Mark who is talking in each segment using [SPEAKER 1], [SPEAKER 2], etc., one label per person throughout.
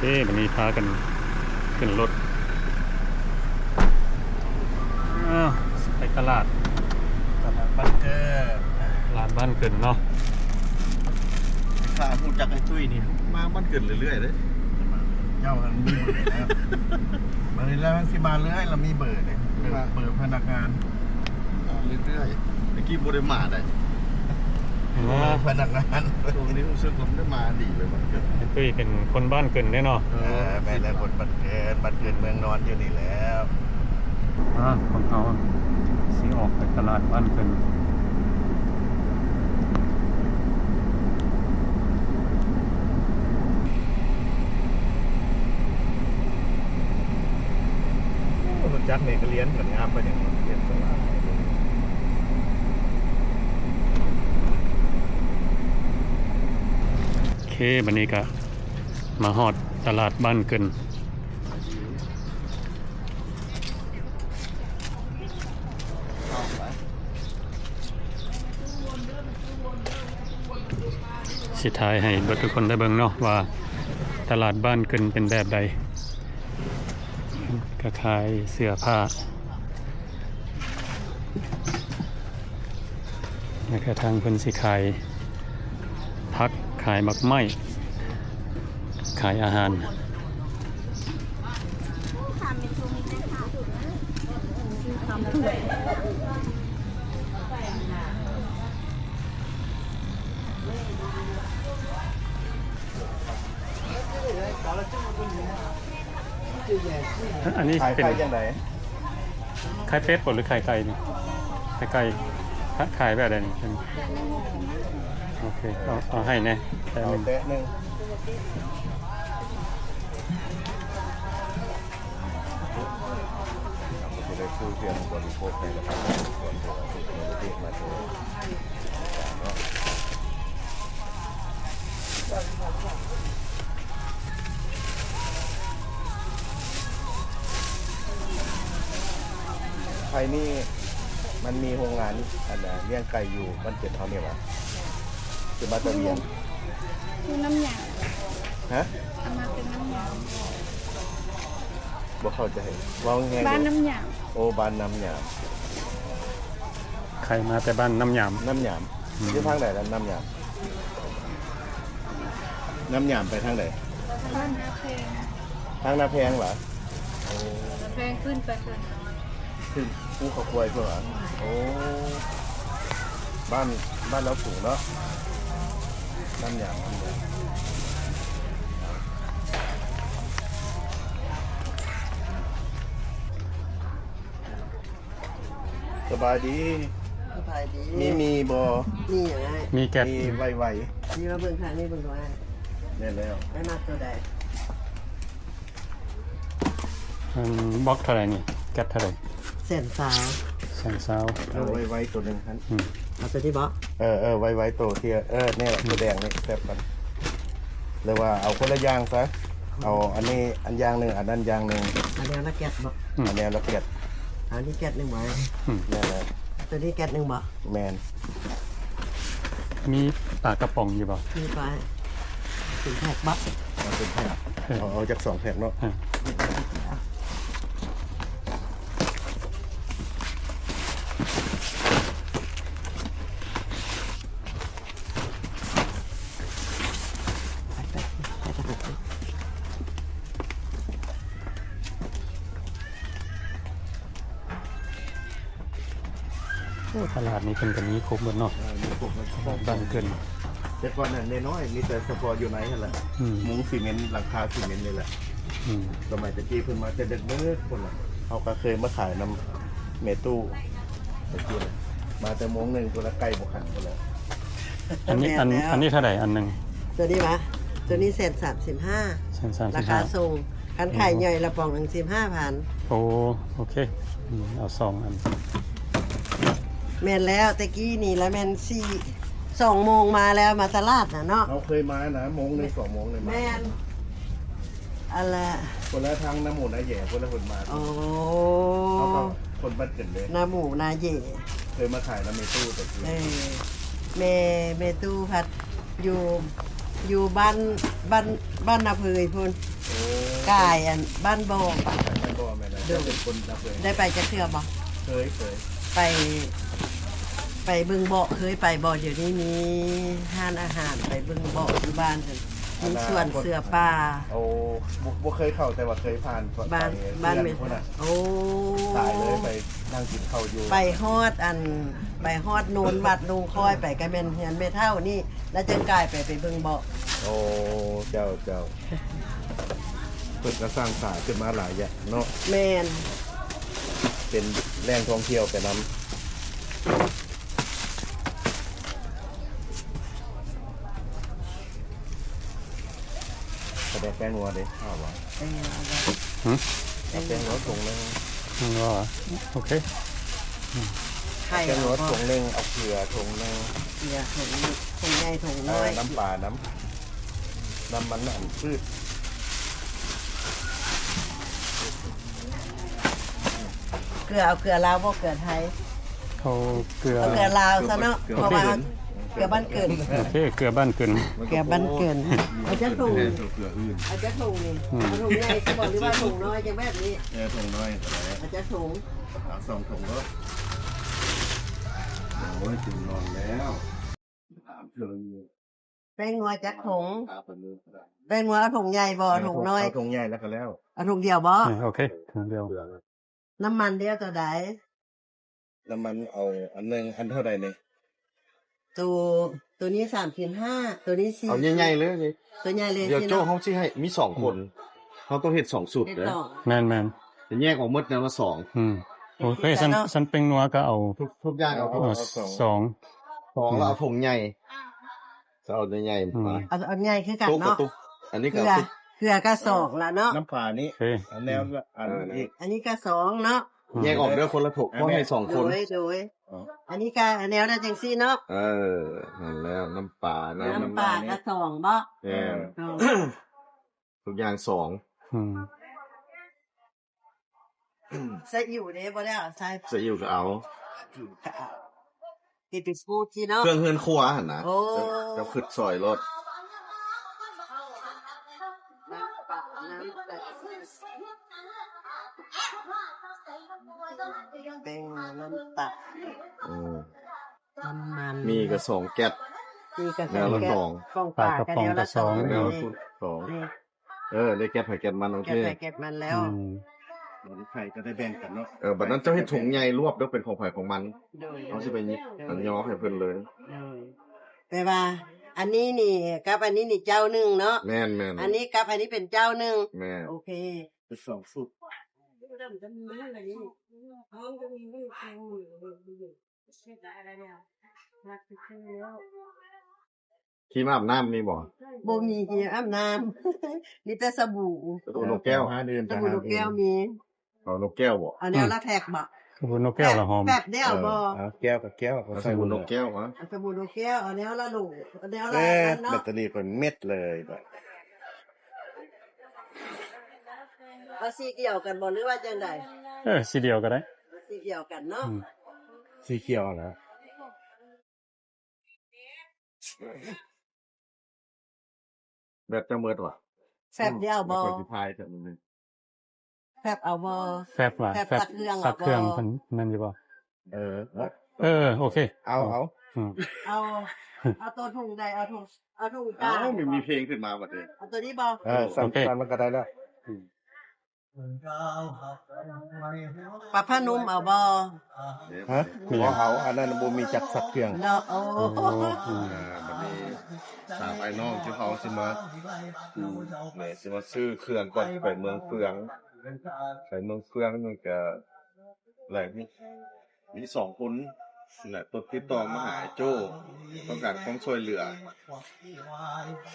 [SPEAKER 1] วันนี้พากันขึ้นรถไปตลาด
[SPEAKER 2] บ้านเกิด
[SPEAKER 1] ตลาดบ้านเกินเนาะ
[SPEAKER 2] ข้าพูดจากไอ้ตุ้ยนี่มาบ้านเกิดเรื่อยๆเลยเจ้ามันมีเบอร์แล้วมาแล้วมันสิมาเรื่อยเรามีเบอร์เลยเบอร์พนักงานเรื่อยๆเมื่อกี้บริมาได้พนักงานตรงนี้รู้สึกผมได้มาดีเลยบ้านเกิด
[SPEAKER 1] ตุ้ยเป็นคนบ้านเกินแน่เนาะ
[SPEAKER 2] แม่แล้วคนบ้านเกิดเมืองนอนอยู่นี่แล้ว
[SPEAKER 1] ของเขาสิออกไปตลาดบ้านเกิน
[SPEAKER 2] จักเนี่ยก็เลี้ยนเหมือนงามไปอย่างเลี้ยนสลา
[SPEAKER 1] โอเคบันนี้ก็มาฮอดตลาดบ้านเกินสิท้ายให้เบิดทุกคนได้เบิ่งเนาะว่าตลาดบ้านเกินเป็นแบบใดก็ขายเสื้อผ้าแล้วก็ทางเพิ่นสิขายผักขายมักไม้ขายอาหารอันนี้เป็นไข่เป็ดหรือไข่ไก่นี่ไข่ไก่ขายแบบไหนนี่โอเคเอาให้แน่แต่หนึ่ง
[SPEAKER 2] จะได้ซื้อเพียงบริโภคในราคาส่วนตัวที่มูลนิธิมาช่วยไทยนี่มันมีโรงงานอันน่ะเลี้ยงไก่อยู่บ้านเจ็ดเท่านี้วะคือบ้านตะเวียน
[SPEAKER 3] คือน้ำหยา
[SPEAKER 2] ฮะ
[SPEAKER 3] เอามาเป็นน้ำหยา
[SPEAKER 2] บ่เข้าใจว่าไง
[SPEAKER 3] บ้านน้ำหยา
[SPEAKER 2] โอ้บ้านน้ำหยาม
[SPEAKER 1] ใครมาแต่บ้านน้ำหยาม
[SPEAKER 2] ที่ทางไหนน้ำหยามไปทางไหน
[SPEAKER 3] บ้านนาแพง
[SPEAKER 2] ทางนาแพงเหรอ
[SPEAKER 3] นาแพงขึ้นไป
[SPEAKER 2] ขึ้นภูเขาควายเพื่อโอ้บ้านเราสูงเนาะน้ำหยามสบายดีมีบอ
[SPEAKER 3] นี่อย่างไร
[SPEAKER 1] มีแก๊ส
[SPEAKER 2] มีไว
[SPEAKER 3] นี่มาเบิ่งค่ะนี่เบิ่งตัว
[SPEAKER 2] แน่แล้ว
[SPEAKER 3] ไม่มาตัวใด
[SPEAKER 1] บล็อกเท่าไหร่นี่แก๊สเท่าไหร่
[SPEAKER 3] แสนสาว
[SPEAKER 2] เอาไวตัวหนึ่งครับ
[SPEAKER 3] เอาตัวที่บล็อก
[SPEAKER 2] ไวตัวเทียเนี่ยตัวแดงนี่แซ่บกันเลยว่าเอาคนละอย่างซะเอาอันนี้อันยางหนึ่งอันนั้นยางหนึ่ง
[SPEAKER 3] อันนี้ละแก๊สบล็อก
[SPEAKER 2] อันนี้ละเอียด
[SPEAKER 3] อันนี้แก๊สหนึ่งไว้
[SPEAKER 2] แม่เลย
[SPEAKER 3] ตัวนี้แก๊สหนึ่งบล็อก
[SPEAKER 2] แมน
[SPEAKER 1] มีปลากระป๋องอยู่บ่
[SPEAKER 3] มีไปถึงแพ็คบล็อก
[SPEAKER 2] เป็นแพ็คเอาจาก2 แพ็คเนาะ
[SPEAKER 1] ตลาดนี้เป็นกันนี้ครบหมดเนาะบ้านเกิน
[SPEAKER 2] แต่ก่อนนั้นน้อยมีแต่สปอร์อยู่ไหนกันแหละมุ้งซีเมนต์หลังคาซีเมนต์นี่แหละสมัยตะกี้เพิ่นมาจะเด็กเมื่อคนละเขาก็เคยมาขายน้ำเมตู้ตะกี้มาแต่โมงหนึ่งตัวละไก่บวกขันกันแล้ว
[SPEAKER 1] อันนี้เท่าไหร่อันหนึ่ง
[SPEAKER 3] ตัวนี้ปะตัวนี้135ราคาส่งคันไข่ใหญ่ละปองหนึ่ง15,000
[SPEAKER 1] โอเคเอา2 อัน
[SPEAKER 3] แม่นแล้วตะกี้นี่แล้วแม่น2 โมงมาแล้วมาตลาดนะเนาะ
[SPEAKER 2] เราเคยมานะโมงหนึ่ง2 โมงเลยมา
[SPEAKER 3] แม่นอะไร
[SPEAKER 2] คนละทางน้ำหมูน้าแย่คนละคนมา
[SPEAKER 3] โอ้
[SPEAKER 2] เขาก็คนบ้านเกิดเลย
[SPEAKER 3] น้ำหมูนาเย่
[SPEAKER 2] เคยมาขายน้ำเมตู้ตะกี้
[SPEAKER 3] เมตู้พัดอยู่บ้านนาเพยพุ่น กายอันบ้านโบกอะ
[SPEAKER 2] ไม่บ่แม่นะจะเป็นคนรับเลย
[SPEAKER 3] ได้ไปจะเทื่อบ่
[SPEAKER 2] เคย
[SPEAKER 3] ไปบึงเบาะเคยไปบ่เดี๋ยวนี้มีห้านอาหารไปบึงเบาะที่บ้านเพิ่นมีสวนเสือป่า
[SPEAKER 2] โอ้บ่เคยเข้าแต่ว่าเคยผ่าน
[SPEAKER 3] บ้าน
[SPEAKER 2] บ้าน
[SPEAKER 3] เม
[SPEAKER 2] คนน่ะ
[SPEAKER 3] โอ้
[SPEAKER 2] ตายเลยไปนั่งกินข้าวอยู่
[SPEAKER 3] ไปฮอดโนนวัดลงคอยไปก็แม่นเฮือนแม่เฒ่านี่แล้วจังกายไปบึงเบาะ
[SPEAKER 2] โอ้เจ้าเพิ่นก็สร้างสายขึ้นมาหลายอย่างเนาะ
[SPEAKER 3] แม่น
[SPEAKER 2] เป็นแหล่งท่องเที่ยวไปนำแสดงแป้งนัวเด้ข้าวหวาน
[SPEAKER 3] เป็นไงเอาไว้
[SPEAKER 1] หืม
[SPEAKER 2] แป้งนัวถุงนึง
[SPEAKER 1] ว่าโอเค
[SPEAKER 3] ไข่
[SPEAKER 2] แป้งนัว
[SPEAKER 3] เอา
[SPEAKER 2] ถุงนึงเอาเกลือถุงนึง
[SPEAKER 3] เกลือถุงใหญ่ถุงน้อย
[SPEAKER 2] น้ำปลาน้ำมันอันพืช
[SPEAKER 3] เกลือเอาเกลือลาวบ่เกลือไทย
[SPEAKER 1] เขาเกลือ
[SPEAKER 3] เอาเกลือลาวซะเนาะเพราะว่าเกลือบ้านเกิน
[SPEAKER 1] โอเคเกลือบ้านเกิน
[SPEAKER 3] เกลือบ้านเกินเอาจักถุง
[SPEAKER 2] เกลืออื่น
[SPEAKER 3] เอาจักถุงนี่เอาถุงใหญ่สิบอกหรือว่าถุงน้อยจังแบบนี้
[SPEAKER 2] ถุงน้อยแต่ไหน
[SPEAKER 3] เอาจักถุง
[SPEAKER 2] เอา2ถุงแล้วโอ้ยจุ่มนอนแล้วถามเธอ
[SPEAKER 3] แป้งนัวจักถุง
[SPEAKER 2] ถามเพิ่นเลย
[SPEAKER 3] แป้งนัวเอาถุงใหญ่บ่ถุงน้อย
[SPEAKER 2] เอาถุงใหญ่แล้วก็แล้ว
[SPEAKER 3] เอาถุงเดียวบ่
[SPEAKER 1] โอเคถุงเดียว
[SPEAKER 3] น้ำมันเดียวตัวใด
[SPEAKER 2] น้ำมันเอาอันนึงอันเท่าใดนี่
[SPEAKER 3] ตัวนี้3.5ตัวนี้4
[SPEAKER 2] เอาใหญ่ๆเลยนี่
[SPEAKER 3] ตัวใหญ่เลย
[SPEAKER 2] เดี๋ยว
[SPEAKER 3] สิ
[SPEAKER 2] โจ้
[SPEAKER 3] เนาะ
[SPEAKER 2] เขาสิให้มี2คนเขาต้องเฮ็ด2สูตร
[SPEAKER 3] เฮ็ด
[SPEAKER 2] เด้อ
[SPEAKER 3] ต่อ
[SPEAKER 1] แมน
[SPEAKER 2] จะแยกออกหมดแนวละ2
[SPEAKER 1] โอเคฉันเป็นนัวก็เอา
[SPEAKER 2] ทุกอย่างเอา
[SPEAKER 1] สอง
[SPEAKER 2] 2แล้วเอาถุงใหญ่จะเอาใหญ่ๆมา
[SPEAKER 3] เอาใหญ่คือกัน
[SPEAKER 2] ตุ๊กกับ
[SPEAKER 3] เนาะ
[SPEAKER 2] ตุ๊กอันนี้
[SPEAKER 3] เก
[SPEAKER 2] ก็
[SPEAKER 3] ลือเกลือก็สองละเนาะ
[SPEAKER 2] น้ำปลานี้
[SPEAKER 1] โอเค
[SPEAKER 2] อันแนวอันอีก
[SPEAKER 3] อันนี้ก็สองเนาะ
[SPEAKER 2] แยกออกเด้อคนละถุงเพราะให้2คน
[SPEAKER 3] โดยอันนี้ก็แนวได้จังซี่เนาะ
[SPEAKER 2] นั่นแล้วน้ำปลา
[SPEAKER 3] น้ำปลาก็สองบ่
[SPEAKER 2] แม่น
[SPEAKER 3] สอง
[SPEAKER 2] ทุกอย่าง2
[SPEAKER 3] ใส่อยู่เด้บ่ได้เอาใส่
[SPEAKER 2] จะอยู่ก็เอา
[SPEAKER 3] ที่เป็นฟูดที่เนาะ
[SPEAKER 2] เครื่องเฮือนครัวหั่นนะ
[SPEAKER 3] โอ้
[SPEAKER 2] เดี๋ยวขึ้นซอยรถ
[SPEAKER 3] น้ำปลาเป็นน้ำปลา
[SPEAKER 2] อืม
[SPEAKER 3] น้ำมัน
[SPEAKER 2] มีก็2แก๊ส
[SPEAKER 3] มีกระ
[SPEAKER 2] แนวละสอง
[SPEAKER 3] กองปลาก็แนวละสอง
[SPEAKER 2] แนว
[SPEAKER 3] นี่
[SPEAKER 2] ทุน2
[SPEAKER 3] นี่
[SPEAKER 2] ได้แก๊สไผ่แก๊สมันโอ
[SPEAKER 3] เก็
[SPEAKER 2] เค
[SPEAKER 3] บไปเก็บมันแล้ว
[SPEAKER 2] ไผ่ก็ได้แบ่งกันเนาะบัดนั้นเจ้าเฮ็ดถุงใหญ่รวบเด้อเป็นของไผ่ของมัน
[SPEAKER 3] โดย
[SPEAKER 2] เขาสิไปยิบอันย่อให้เพิ่นเลย
[SPEAKER 3] แปลว่า อันนี้นี่กับอันนี้นี่เจ้าหนึ่งเนาะ
[SPEAKER 2] แม่น
[SPEAKER 3] อันนี้กับอันนี้เป็นเจ้าหนึ่ง
[SPEAKER 2] แม่น
[SPEAKER 3] โอเค
[SPEAKER 2] เป็น2สูตรครีมอาบน้ำมีบ่
[SPEAKER 3] บ่มีเหียอาบน้ำ มีแต่สบู่
[SPEAKER 2] นกแก้ว
[SPEAKER 3] สบู่ลูกแก้วมี
[SPEAKER 2] เอานกแก้วบ่
[SPEAKER 3] เอาแนวละแท็กบ่
[SPEAKER 1] ขอบคุณนกแก้วละหอม
[SPEAKER 3] แป๊บเดียวบ่
[SPEAKER 2] แก้วกับแก้วใส่บนนกแก้วฮะ
[SPEAKER 3] เอาสบู่ลูกแก้วเอาแนวละลูกเอาแนวละ
[SPEAKER 2] แบ
[SPEAKER 3] อันเนาะ
[SPEAKER 2] ตเตอรี่เป็นเม็ดเลยแบบ
[SPEAKER 3] เอาสีเกี่ยวกันบ่หรือว่าจังได๋
[SPEAKER 1] สีเดียวก็ได้
[SPEAKER 3] สีเกี่ยวกันเนาะ
[SPEAKER 2] สีเขียวนะแบบจะเมิดว่ะ
[SPEAKER 3] แฟบเดียวบ่
[SPEAKER 2] คนที่พายแต่มันนึง
[SPEAKER 3] แฟบเอาบ่
[SPEAKER 1] แฟบว่ะ
[SPEAKER 3] แฟบสักเครื่อง
[SPEAKER 1] สักเครื่อง
[SPEAKER 3] บ่
[SPEAKER 1] มันอยู่บ่
[SPEAKER 2] โอเค
[SPEAKER 1] เอา
[SPEAKER 3] เอาตัวถุงใดเอาถุงกลาง
[SPEAKER 2] มีเพลงขึ้นมาหมดเลย
[SPEAKER 3] เอาตัวนี้บ่
[SPEAKER 2] สั่นมันก็ได้แล้ว
[SPEAKER 3] ปลาผ้านุ่มเอาบ่
[SPEAKER 2] ฮะบ่เอาอันนั้นบ่มีจักสักเครื่อง
[SPEAKER 3] เนาะโอ้
[SPEAKER 2] บัดนี้สาวไอ้น้องที่เขาสิมาแม่สิมาซื้อเครื่องก่อนไปเมืองเฟืองไปเมืองเฟืองมันก็แหละมี2คนแหละตัวติดต่อมาหาโจ้ต้องการความช่วยเหลือ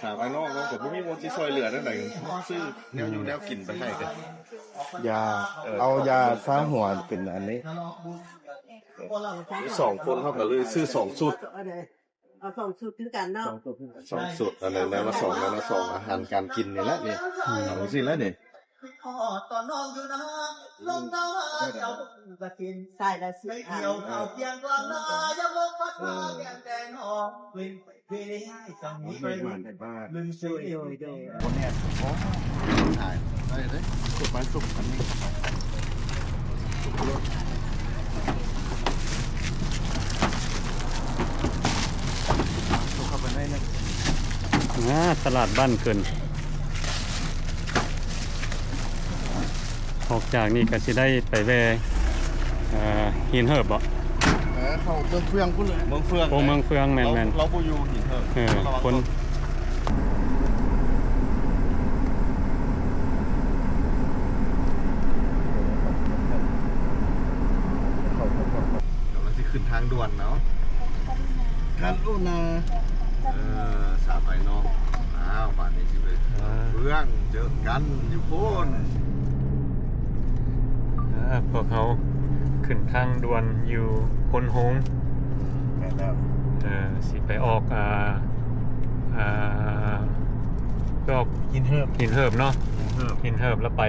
[SPEAKER 2] ถามไอ้น้องเนาะก็บ่มีบ่สิช่วยเหลือจังได๋ซื้อแนวอยู่แนวกินไปให้กันยาเอายาซ่าหัวเป็นอันนี้มี2คนเขาก็เลยซื้อ2ชุด
[SPEAKER 3] เอาสองชุดคือกันเนาะ
[SPEAKER 2] 2ชุดอันนั้นแล้วละ2แล้วละ2อาหารการกินนี่แหละนี่เอาสิแล้วนี่ พ่อตอนน้องอยู่นะลงน้ำเจ้าตะกิน
[SPEAKER 3] ใส่ละสิ
[SPEAKER 2] ไม่เกี่ยวข้าวเพียงกลางนายังลงพัดมาเพียงแต่งหอกวินวินให้จังนี้ไปลืมชื่อคนเนี่ยโอ้ถ่ายได้เลยสุกไปสุกอันนี้สุกรถสุกเข้าไปได้เลย
[SPEAKER 1] ตลาดบ้านเกินออกจากนี่ก็สิได้ไปแวหินเหิบบ่
[SPEAKER 2] เขาเมืองเฟืองพุ่นเลยเมืองเฟือง
[SPEAKER 1] โอ้เมืองเฟืองแม่น
[SPEAKER 2] เราปูอยู่หินเหิบ
[SPEAKER 1] คน
[SPEAKER 2] กำลังจะขึ้นทางด่วนเนาะกันอุนาสาไปน้องอ้าวบ้านนี้สิเลยเฟืองเจอกันอยู่โพ้น
[SPEAKER 1] พวกเขาขึ้นทางด่วนอยู่พนโฮง
[SPEAKER 2] แม่แล้ว
[SPEAKER 1] สิไปออกก็
[SPEAKER 2] หินเหิบ
[SPEAKER 1] หินเหิบเนาะ
[SPEAKER 2] หินเหิบ
[SPEAKER 1] หินเหิบแล้วไป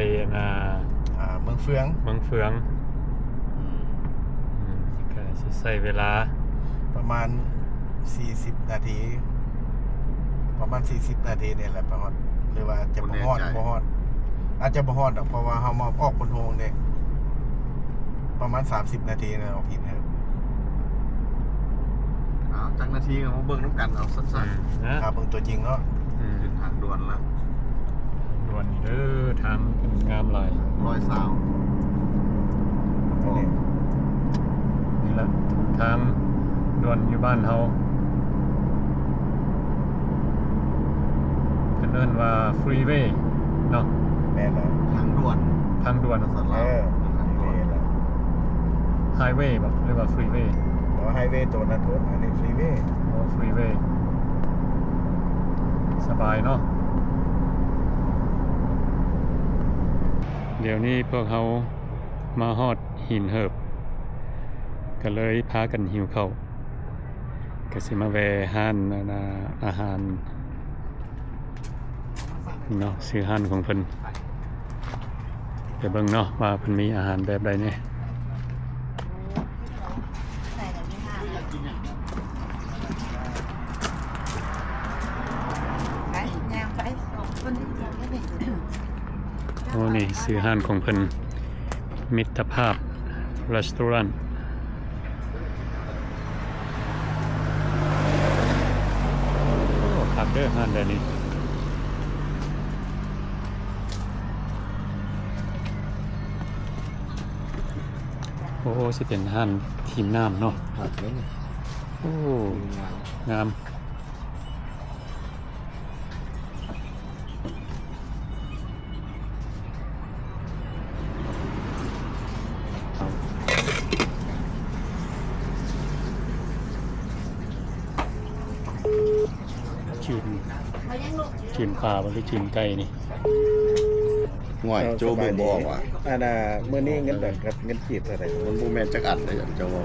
[SPEAKER 2] เมืองเฟือง
[SPEAKER 1] เมืองเฟืองก็สิใช้เวลา
[SPEAKER 2] ประมาณ40 นาทีเนี่ยแหละประมาณหรือว่าจะบ่ฮอดอาจจะบ่ฮอดเพราะว่าเฮามาออกคนโฮงเด้ประมาณ30 นาทีนะออกหินเหิบจักนาทีมาเบิ่งน้ำกันเอาสั้นๆครับเบิ่งตัวจริงเนาะถึงทางด่วนแล้ว
[SPEAKER 1] ด่วนทางงามหลาย
[SPEAKER 2] 100 สาว
[SPEAKER 1] นี่ละทางด่วนอยู่บ้านเฮาเพิ่นเอิ้นว่าฟรีเวย์เนาะ
[SPEAKER 2] แม่นแล้วทางด่วน
[SPEAKER 1] ทางด่วน
[SPEAKER 2] ทางด่วน
[SPEAKER 1] ไฮเวย์บ่หรือว่าฟรีเวย์
[SPEAKER 2] ไฮเวย์ตัวนั้นอันนี้ฟรีเวย์
[SPEAKER 1] โอ้ฟรีเวย์สบายเนาะเดี๋ยวนี้พวกเขามาฮอดหินเหิบก็เลยพากันหิวข้าวก็สิมาแวะห้านอาหารเนาะซื้อห้านของเพิ่นไปเบิ่งเนาะว่าเพิ่นมีอาหารแบบใดเนี่ยโอ้นี่ซื้อห้านของเพิ่นมิตรภาพรีสอร์ทพักเด้อห้านเดี๋ยวนี้โอ้สิเป็นห้านทีมน้ำเนาะโอ้งามจืนปลาหรือจืนไก่นี่
[SPEAKER 2] ง่อยโจบ่บอกว่าอันน่ะมื้อนี้เงินแบบกับเงินกีบอะไรมันบ่แม่นจักอันเลยเจ้าว่า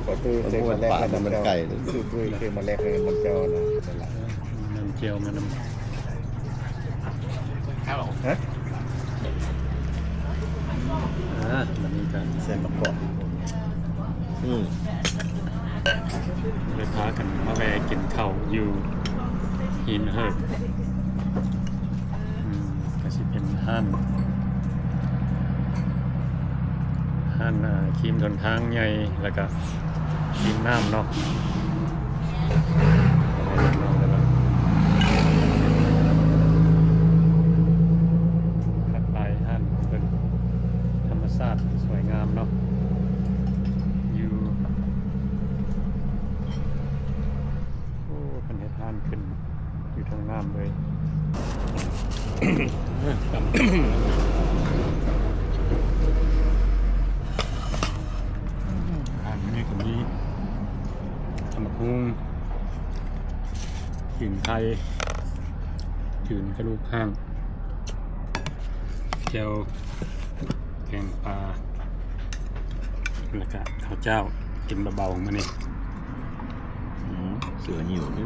[SPEAKER 2] ขอตู้ซื้อมาแลกกันมันไก่ซื้อตู้ซื้อมาแลกกันมันเจ้านะ
[SPEAKER 1] น้ำเจียวมันน้ำฮะมันมีการ
[SPEAKER 2] เส้นมะกอก
[SPEAKER 1] เลยพากันมาแวะกินข้าวอยู่หินเหิบก็สิเป็นห้านครีมทนทางใหญ่แล้วก็ครีมน้ำเนาะขัดลายห้านเป็นธรรมชาติสวยงามเนาะอยู่โอ้เป็นเหตุการณ์ขึ้นอยู่ทางน้ำเลยนี่ก็มีตำบักหุ่งขิงไทยจืนกระดูกข้างเจียวแกงปลาแล้วก็ข้าวเจ้ากินเบาๆมานี่
[SPEAKER 2] เสือหิวนี่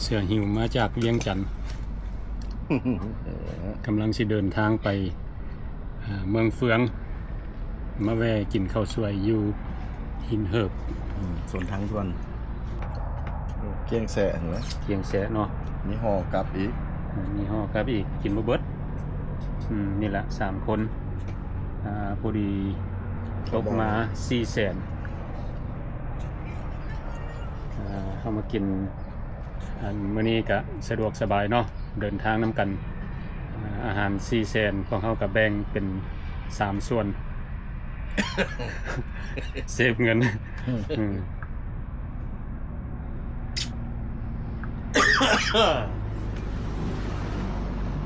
[SPEAKER 1] เสือหิวมาจากเวียงจันทน์ กำลังสิเดินทางไปเมืองเฟืองมาแวะกินข้าวสวยอยู่หินเหิบ
[SPEAKER 2] ส่วนทางด่วนเกียงแสเห็นไหม
[SPEAKER 1] เกียงแสะเนาะ
[SPEAKER 2] มีห่อกลับอีก
[SPEAKER 1] มีห่อครับอีกกินบ่เบิดนี่แหละ3คนพอดีตกมา400,000เข้ามากินมื้อนี้ก็สะดวกสบายเนาะเดินทางนํกันอาหาร400,000ของเฮาก็แบ่งเป็น3ส่วน เซฟเงิน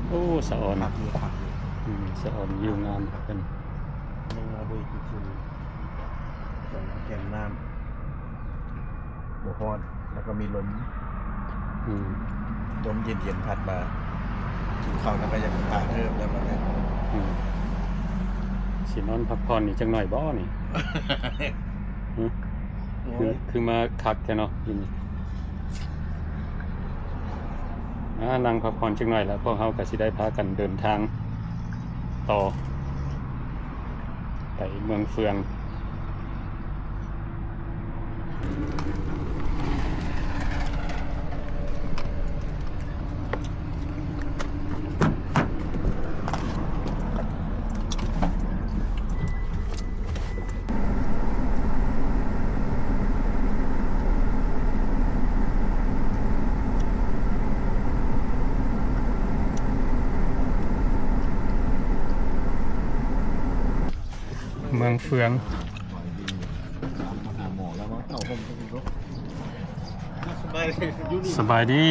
[SPEAKER 1] โอ้สะออน
[SPEAKER 2] ผักมีผัก
[SPEAKER 1] สะออนอยู่งานเป็น
[SPEAKER 2] ไม่มาด้วยคือแกงน้ำหัวฮอนแล้วก็มีลมเย็นๆผัดมากินข้าวแล้วก็ยังตาเริ่มแล้วมันเนี่ย
[SPEAKER 1] สินอนพักผ่อนนี่จังหน่อยบ่นี่ คือมาคักแค่เนาะกินนั่งพักผ่อนจังหน่อยแล้วพวกเขาก็สิได้พากันเดินทางต่อไปเมืองเฟืองเมืองเฟือง
[SPEAKER 2] มาหาหมอแล้วมั้งเอาผมไปดูสบายอยู่นี่
[SPEAKER 1] สบายดี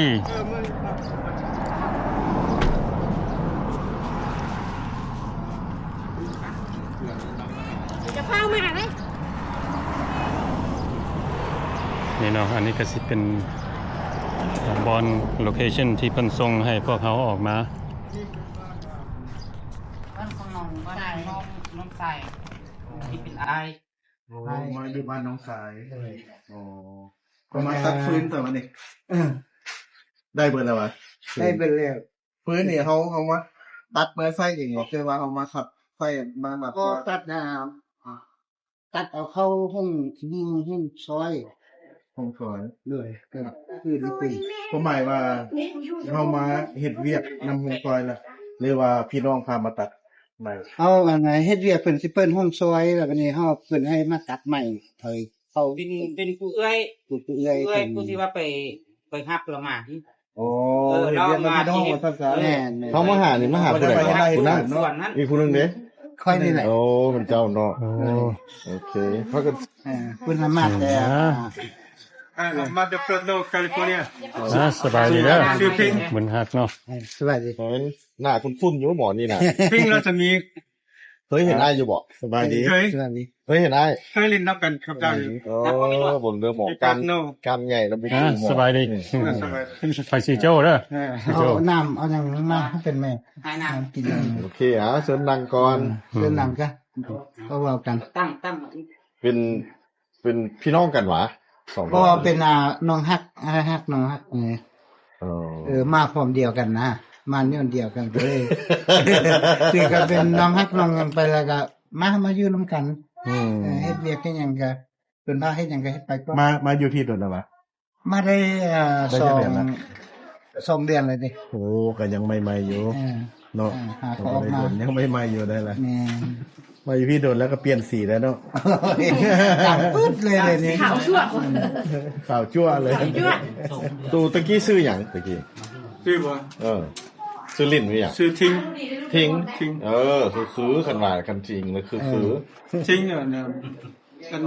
[SPEAKER 4] จะเข้ามาไหม
[SPEAKER 1] นี่เนาะอันนี้ก็สิเป็นบอลโลเคชั่นที่เพิ่นส่งให้พวกเขาออกมา
[SPEAKER 4] บ้านของน้องก็ได้น้องใส่ที่เป็นไอ
[SPEAKER 2] โอ้มาอยู่บ้านน้องสายโอ้ก็มาซักฟื้นแต่วันนี้ได้เบอร์แล้ววะ
[SPEAKER 3] ได้เป็นแล้ว
[SPEAKER 2] ฟื้นนี่เขามาตัดเมื่อไส้อย่างเงี้ยคือว่าเขามาขับไส้มาแบบ
[SPEAKER 3] ก็ตัดตัดเอาเข้าห้องซอย
[SPEAKER 2] ผมสวย
[SPEAKER 3] เลยก็คือนี่เป็น
[SPEAKER 2] ผมหมายว่าเขามาเห็ดเวียดนำหงซอยละหรือว่าพี่น้องพามาตัดใหม่
[SPEAKER 5] เอาอันไหนเฮ็ดเวียกเพิ่นสิเปิ้นห้องซอยแล้วบัดนี้เฮาเพิ่นให้มาตัดใหม่เฮ้ยเขา
[SPEAKER 4] เป็นผู้เอ้ย
[SPEAKER 5] ผู้เอื้อย
[SPEAKER 4] เอ้
[SPEAKER 5] เพิ่
[SPEAKER 4] ย
[SPEAKER 5] น
[SPEAKER 4] ผู้ที่ว่าไปฮับเรามาที่
[SPEAKER 2] โอ้เห็ดเวียดนำพี่น้องมาตัดสาย
[SPEAKER 5] แม่น
[SPEAKER 6] เขามาหานี่มาหาผู้ใด
[SPEAKER 2] ไป
[SPEAKER 6] ก่อน
[SPEAKER 2] ได้
[SPEAKER 6] ผู้นั้น
[SPEAKER 4] ส่วนนั้น
[SPEAKER 6] มีผู้หนึงเด้
[SPEAKER 5] ค่อยนี่แหละ
[SPEAKER 6] โอ้มันเจ้าเนาะโอเคเพราะก็
[SPEAKER 5] เพิ่นมาแต่
[SPEAKER 2] มาจากเมืองแคลิฟอร์เนีย
[SPEAKER 1] สบายดีเด้อ
[SPEAKER 2] ชื่อพิง
[SPEAKER 1] เหมือนฮักเนาะ
[SPEAKER 5] สวัสดี
[SPEAKER 6] เห็นหน้าคุ้นๆอยู่หมอนี่น่ะ
[SPEAKER 2] พิงเราจะมี
[SPEAKER 6] เคยเห็นอ้ายอยู่บ่สบายดี
[SPEAKER 2] เคย
[SPEAKER 5] สวัสดี
[SPEAKER 6] เคยเห็นอ้าย
[SPEAKER 2] เคยเล่นนับกันครับเจ้าอยู่
[SPEAKER 6] โอ้บนเรือหมอกำกำใหญ่แล้วบุกหมอ
[SPEAKER 1] สบายดีไปสีโจ้เด้อ
[SPEAKER 5] เอาน้ำเอาหยังมาให้เป็นแม่
[SPEAKER 4] ให้น้
[SPEAKER 5] น้ำกิน
[SPEAKER 6] โอเคเชิญนั่งก่อน
[SPEAKER 5] เรื่องน้ำก็ก็เว้ากัน
[SPEAKER 4] ำตั้ง
[SPEAKER 6] เป็นพี่น้องกันหวะสอง
[SPEAKER 5] เพราะว่าเป็นน้องฮักน้องฮักนี่
[SPEAKER 6] เออ
[SPEAKER 5] มาพร้อมเดียวกันนะมาเนี่ยเดียวกันเลย คือก็เป็นน้องฮักน้องกันไปแล้วก็มาอยู่นํกัน เฮ็ดเวียกเฮ็ดหยังก็เพิ่นพาเฮ็ดหยังก็เฮ็ดไปก็
[SPEAKER 2] มาอยู่ที่โดนแล้ววะ
[SPEAKER 5] มาได้
[SPEAKER 2] ได้
[SPEAKER 5] ส
[SPEAKER 2] จั
[SPEAKER 5] อก
[SPEAKER 2] เดือนละ
[SPEAKER 5] 2 เดือนเลยดิ
[SPEAKER 2] โอ้ก็ยังไม่มาอยู่
[SPEAKER 5] เออ
[SPEAKER 2] เนาะ
[SPEAKER 5] หาเขาออกมา
[SPEAKER 2] ยังไม่มาอยู่ได้ละ
[SPEAKER 5] แม่
[SPEAKER 2] มาอยู่พี่โดนแล้วก็เปลี่ยนสีแล้วเนาะ
[SPEAKER 5] ต่างปึ๊ดเลยนี่
[SPEAKER 4] ข่าวชั่ว
[SPEAKER 2] ข่าวจั่วเลย
[SPEAKER 6] ตูตะกี้ซื้อหยังตะกี้
[SPEAKER 2] ชื่อบ่
[SPEAKER 6] ซื้อลิ้นมีหยัง
[SPEAKER 2] ชื่อทิ้ง
[SPEAKER 6] ทิ้ง
[SPEAKER 2] ทิ้ง
[SPEAKER 6] คือคันว่าคันจริงมันคือ
[SPEAKER 2] ทิ้งเนี่ย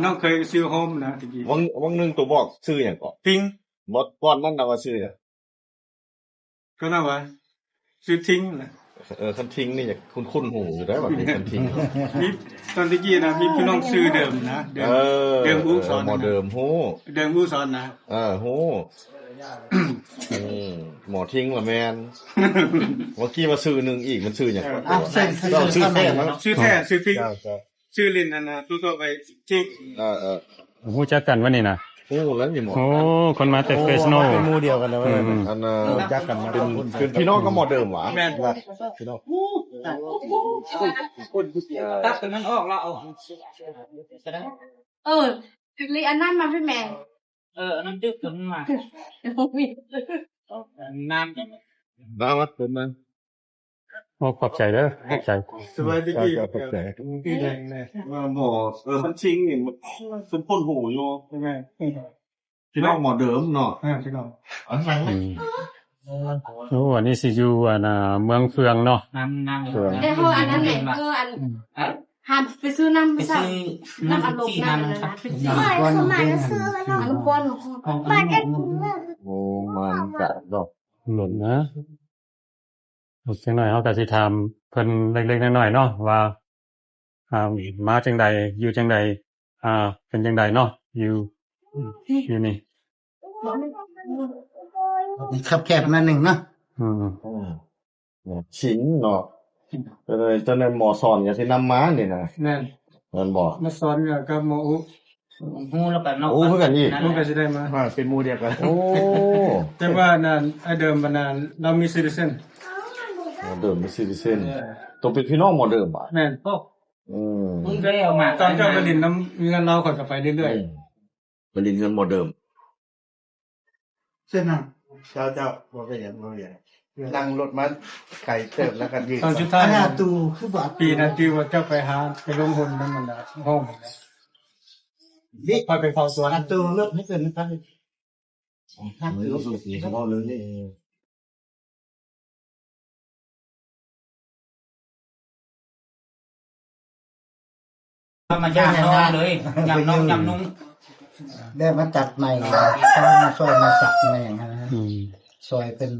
[SPEAKER 2] น้องเคยซื้อโฮมนะตะกี้
[SPEAKER 6] วังนึงตัวบอกซื้อหยังก่อน
[SPEAKER 2] ทิ้ง
[SPEAKER 6] บ่ก่อนนั้นเราว่าซื้อหยัง
[SPEAKER 2] ก็น่าว่าซื้อทิ้งนะ
[SPEAKER 6] คันทิ้งนี่อยากคุ้นๆหูอยู่ได้แบบนี้คันทิ้ง
[SPEAKER 2] มีตอนตะกี้นะมีพี่น้องซื้อเดิมนะเดิมอู้สอน
[SPEAKER 6] หมอเดิมฮู้
[SPEAKER 2] เดิมอู้สอนนะ
[SPEAKER 6] ฮู้หมอทิ้งว่าแมนเมื่อกี้มาซื้อหนึงอีกมันซื้อหยัง
[SPEAKER 5] อ้าวเส้น
[SPEAKER 6] เราซื้อแท้มั้ง
[SPEAKER 2] ซื้อแท้ซื้อทิ้ง
[SPEAKER 6] เจ้า
[SPEAKER 2] ซื้อลินนั่นนะตัวไปทิ้ง
[SPEAKER 1] หูจักกันวะนี่นะ
[SPEAKER 6] โอ้แล้วนี่หมอ
[SPEAKER 1] โอ้คนมาแต่เฟสโน
[SPEAKER 2] เป็นหมู่เดียวกันนะเว้ย
[SPEAKER 6] อันน่ะ
[SPEAKER 2] รู้จักกันมา
[SPEAKER 6] เป็นพี่น้องก็หมอเดิมหวะ
[SPEAKER 2] แม่นว่า
[SPEAKER 6] พี่น้อง
[SPEAKER 4] ตัดตัวนั้นออกแล้วเอา
[SPEAKER 7] ลีอันนั้นมาพี่แม่
[SPEAKER 4] อันนั้นดึกตัวนั้นมาน้ำ
[SPEAKER 6] น้ามาเป็นมัน
[SPEAKER 1] โอ้ขอบใจเด้อขอบใจ
[SPEAKER 2] สบายดีกี่
[SPEAKER 6] ขอบใจ
[SPEAKER 2] พี่แดงแน่
[SPEAKER 6] ว่าหมอมันชิงนี่มันเป็นพ่นหูอยู่
[SPEAKER 2] ใช่ไหม
[SPEAKER 6] พี่น้องหมอเดิมเนาะ
[SPEAKER 2] พี่น้อง
[SPEAKER 6] อันนั้น
[SPEAKER 1] โอ้อันนี้สิอยู่เมืองเฟืองเนาะ
[SPEAKER 4] น้ำ
[SPEAKER 7] เอ้ยอันนั้นแหละอันหันไปซื้อน้ำ
[SPEAKER 4] ไป
[SPEAKER 7] ไปสั่ง
[SPEAKER 4] ซื้อ
[SPEAKER 7] น้ำ
[SPEAKER 4] น้ำ
[SPEAKER 7] อารม
[SPEAKER 4] จี
[SPEAKER 7] ณ์
[SPEAKER 4] น้ำ
[SPEAKER 7] น้ำ
[SPEAKER 4] นะ
[SPEAKER 7] นะครับ ไปซื้อ
[SPEAKER 5] ก้อนเด้ง
[SPEAKER 7] อันก้อน
[SPEAKER 6] โอ้มันจัดดอก
[SPEAKER 1] หล่นนะอีกจังหน่อยเฮาก็สิถามเพิ่นเล็กๆน้อยๆเนาะว่ามาจังใดอยู่จังใดเป็นจังใดเนาะอยู่นี่
[SPEAKER 5] ขับแคบมาหนึ่งเนาะ
[SPEAKER 1] อืม
[SPEAKER 6] ชิงเนาะก็เลยตอนนั้นหมอสอนอย่าสินำม้านี่นะ
[SPEAKER 2] แน่น
[SPEAKER 6] มันบอก
[SPEAKER 2] มาสอนกับหมออุ
[SPEAKER 4] หูแล้วกันเนาะ
[SPEAKER 6] โอ้เพื่อกันอีก
[SPEAKER 2] มันก็จะได้มาเป็นหมู่เดียวกัน
[SPEAKER 6] โอ้
[SPEAKER 2] แต่ว่านั่นไอเดิมมานานเรามีซิติเซน
[SPEAKER 6] หมอเดิมไม่ซิติเซนต้องเป็นพี่น้องหมอเดิมอ่ะ
[SPEAKER 2] แม่น
[SPEAKER 4] มึงก็เอามา
[SPEAKER 2] ตอนเจ้าไปดินน้ำเงินเราข่อยก็ไปเรื่อย
[SPEAKER 6] มันดินเงินหมอเดิม
[SPEAKER 5] เส้นนั่ง
[SPEAKER 2] เจ้าบ่ไปเห็นนั่งรถมาไก่เติบแล้วกันยืนตอนสุด
[SPEAKER 5] ถ้า
[SPEAKER 2] ท้าย
[SPEAKER 5] หาตูคือบ่
[SPEAKER 2] ปีนั้นที่ว่าเจ้าไปหาไปลงทุนนั่นมันน่ะห้องมันนะ
[SPEAKER 5] ดิ
[SPEAKER 2] พอไปเฝ้าสวน
[SPEAKER 5] หาตูเลิกให้เกินนะครับหาตู
[SPEAKER 6] รู้สึกสีเขาเล่าเลยนี่
[SPEAKER 4] มาย่างน้องเลยย่างน้องย่างนุ่ง
[SPEAKER 5] ได้มาตัดใหม่เขามาช่วยมาสักมาอย่างนั้นนะ
[SPEAKER 1] อืม
[SPEAKER 5] ซอยเป็น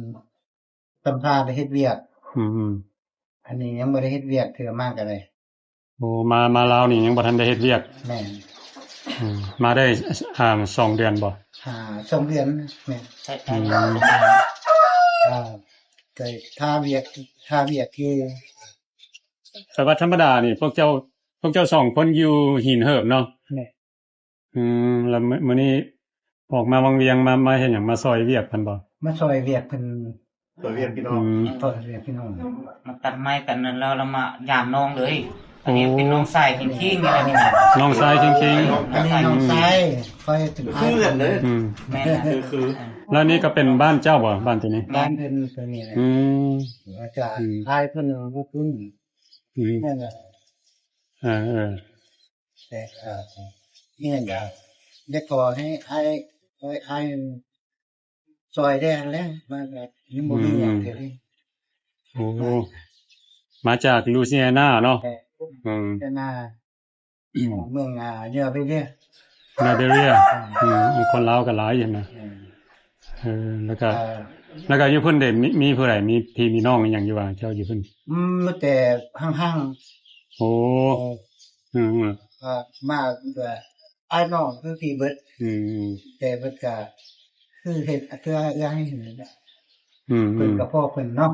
[SPEAKER 5] ตำพาได้เฮ็ดเวียก
[SPEAKER 1] อืม
[SPEAKER 5] อันนี้ยังบ่ได้เฮ็ดเวียกเถื่อมากกันเลย
[SPEAKER 1] โอ้มาลาวนี่ยังบ่ทันได้เฮ็ดเวียก
[SPEAKER 5] แม่น
[SPEAKER 1] มาได้2 เดือนบ่
[SPEAKER 5] หา2 เดือนแม่น
[SPEAKER 1] อืม
[SPEAKER 5] ก็ถ้าเวียกคือ
[SPEAKER 1] แต่ว่าธรรมดานี่พวกเจ้า2 คนอยู่หินเหิบเนาะ
[SPEAKER 5] แม่
[SPEAKER 1] แล้วมื้อนี้ออกมาวังเวียงมาเฮ็ดหยังมาซอยเวียกเพิ่นบ่
[SPEAKER 5] มาซอยเวียกเพิ่น
[SPEAKER 2] ตัวเรียนพี่น้อง
[SPEAKER 5] ซอยเวียกพี่น้อง
[SPEAKER 4] มาตัดไม้กันนั้นแล้วเรามาย่างน้องเลยอันนี้เป็นน้องชายทิ้งๆอะไรนี่นะ
[SPEAKER 1] น้องชายจริง
[SPEAKER 5] อันนี้น้องชายคอยถึง
[SPEAKER 6] คือกันเลย
[SPEAKER 1] ๆ
[SPEAKER 4] แม่
[SPEAKER 6] คือ
[SPEAKER 1] แล้วนี่ก็เป็นบ้านเจ้าบ่บ้านตัวนี้
[SPEAKER 5] บ้านเพิ่นตัวนี้แหละ
[SPEAKER 1] อืม
[SPEAKER 5] อาจารย์ทายเพิ่นบ่คุ้น
[SPEAKER 1] อืม
[SPEAKER 5] นั่นแหละ
[SPEAKER 1] เออ
[SPEAKER 5] แต่นี่นั่นก็ได้ขอให้อ้ายซอยได้อันแล้วมาแบบนี่บ่มีหยังเท่านี้
[SPEAKER 1] โอ้มาจากลูเซียนาเนาะ
[SPEAKER 5] แต่
[SPEAKER 1] อืม
[SPEAKER 5] แต่หน้าเมืองเยอะไปเรื่อย
[SPEAKER 1] นาเบเรียมีคนลาวก็หลายอยู่นะแล้วก็อยู่เพิ่นได้มีผู้ใดมีพี่มีน้องอีหยังอยู่ว่าเจ้าอยู่เพิ่น
[SPEAKER 5] มาแต่ห่าง
[SPEAKER 1] โอ้
[SPEAKER 5] ๆ
[SPEAKER 1] อืม
[SPEAKER 5] มาก็อ้ายน้องคือพี่เบิด
[SPEAKER 1] อืม
[SPEAKER 5] แต่เบิดก็คือเฮ็ดคือให้เห็นนั่นแหละ
[SPEAKER 1] อืม
[SPEAKER 5] เพิ่นกับพ่อเพิ่นเนาะ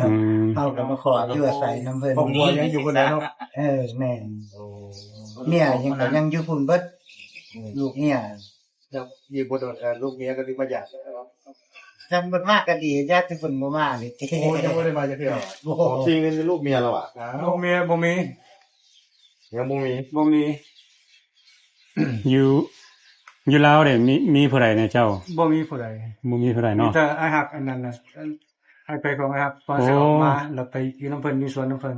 [SPEAKER 1] อืม
[SPEAKER 5] เฮาก็มาขออยู่อาศัยนำเพิ่น
[SPEAKER 2] ผมบ่ยังอยู่คนนั้นเนาะ
[SPEAKER 5] แม่นเนี่ยยังอยู่พุ่นเบิดลูกเนี่ย
[SPEAKER 2] อยู่บ่โดนลูกเมียก็ถึงมาอยาก
[SPEAKER 5] จำบ่มากก็ดีญาติเพิ่นบ่มานี่
[SPEAKER 2] โอ้ยังบ่ได้มาจะเที่ยว
[SPEAKER 5] โอ้โห
[SPEAKER 6] จริงเป็นลูกเมียแล้วอ่ะ
[SPEAKER 2] ลูกเมียบ่มี
[SPEAKER 6] ยังบ่มี
[SPEAKER 2] บ่มี
[SPEAKER 1] อยู่ลาวเด้มีผู้ใดในเจ้า
[SPEAKER 2] บ่มีผู้ใด
[SPEAKER 1] บ่มีผู้ใด
[SPEAKER 2] มี
[SPEAKER 1] เนาะ
[SPEAKER 2] แต่อาหักอันนั้นน่ะให้ไปของอาหักพอสิออกมาแล้วไปอยู่น้ำเพิ่นอยู่สวนน้ำเพิ่น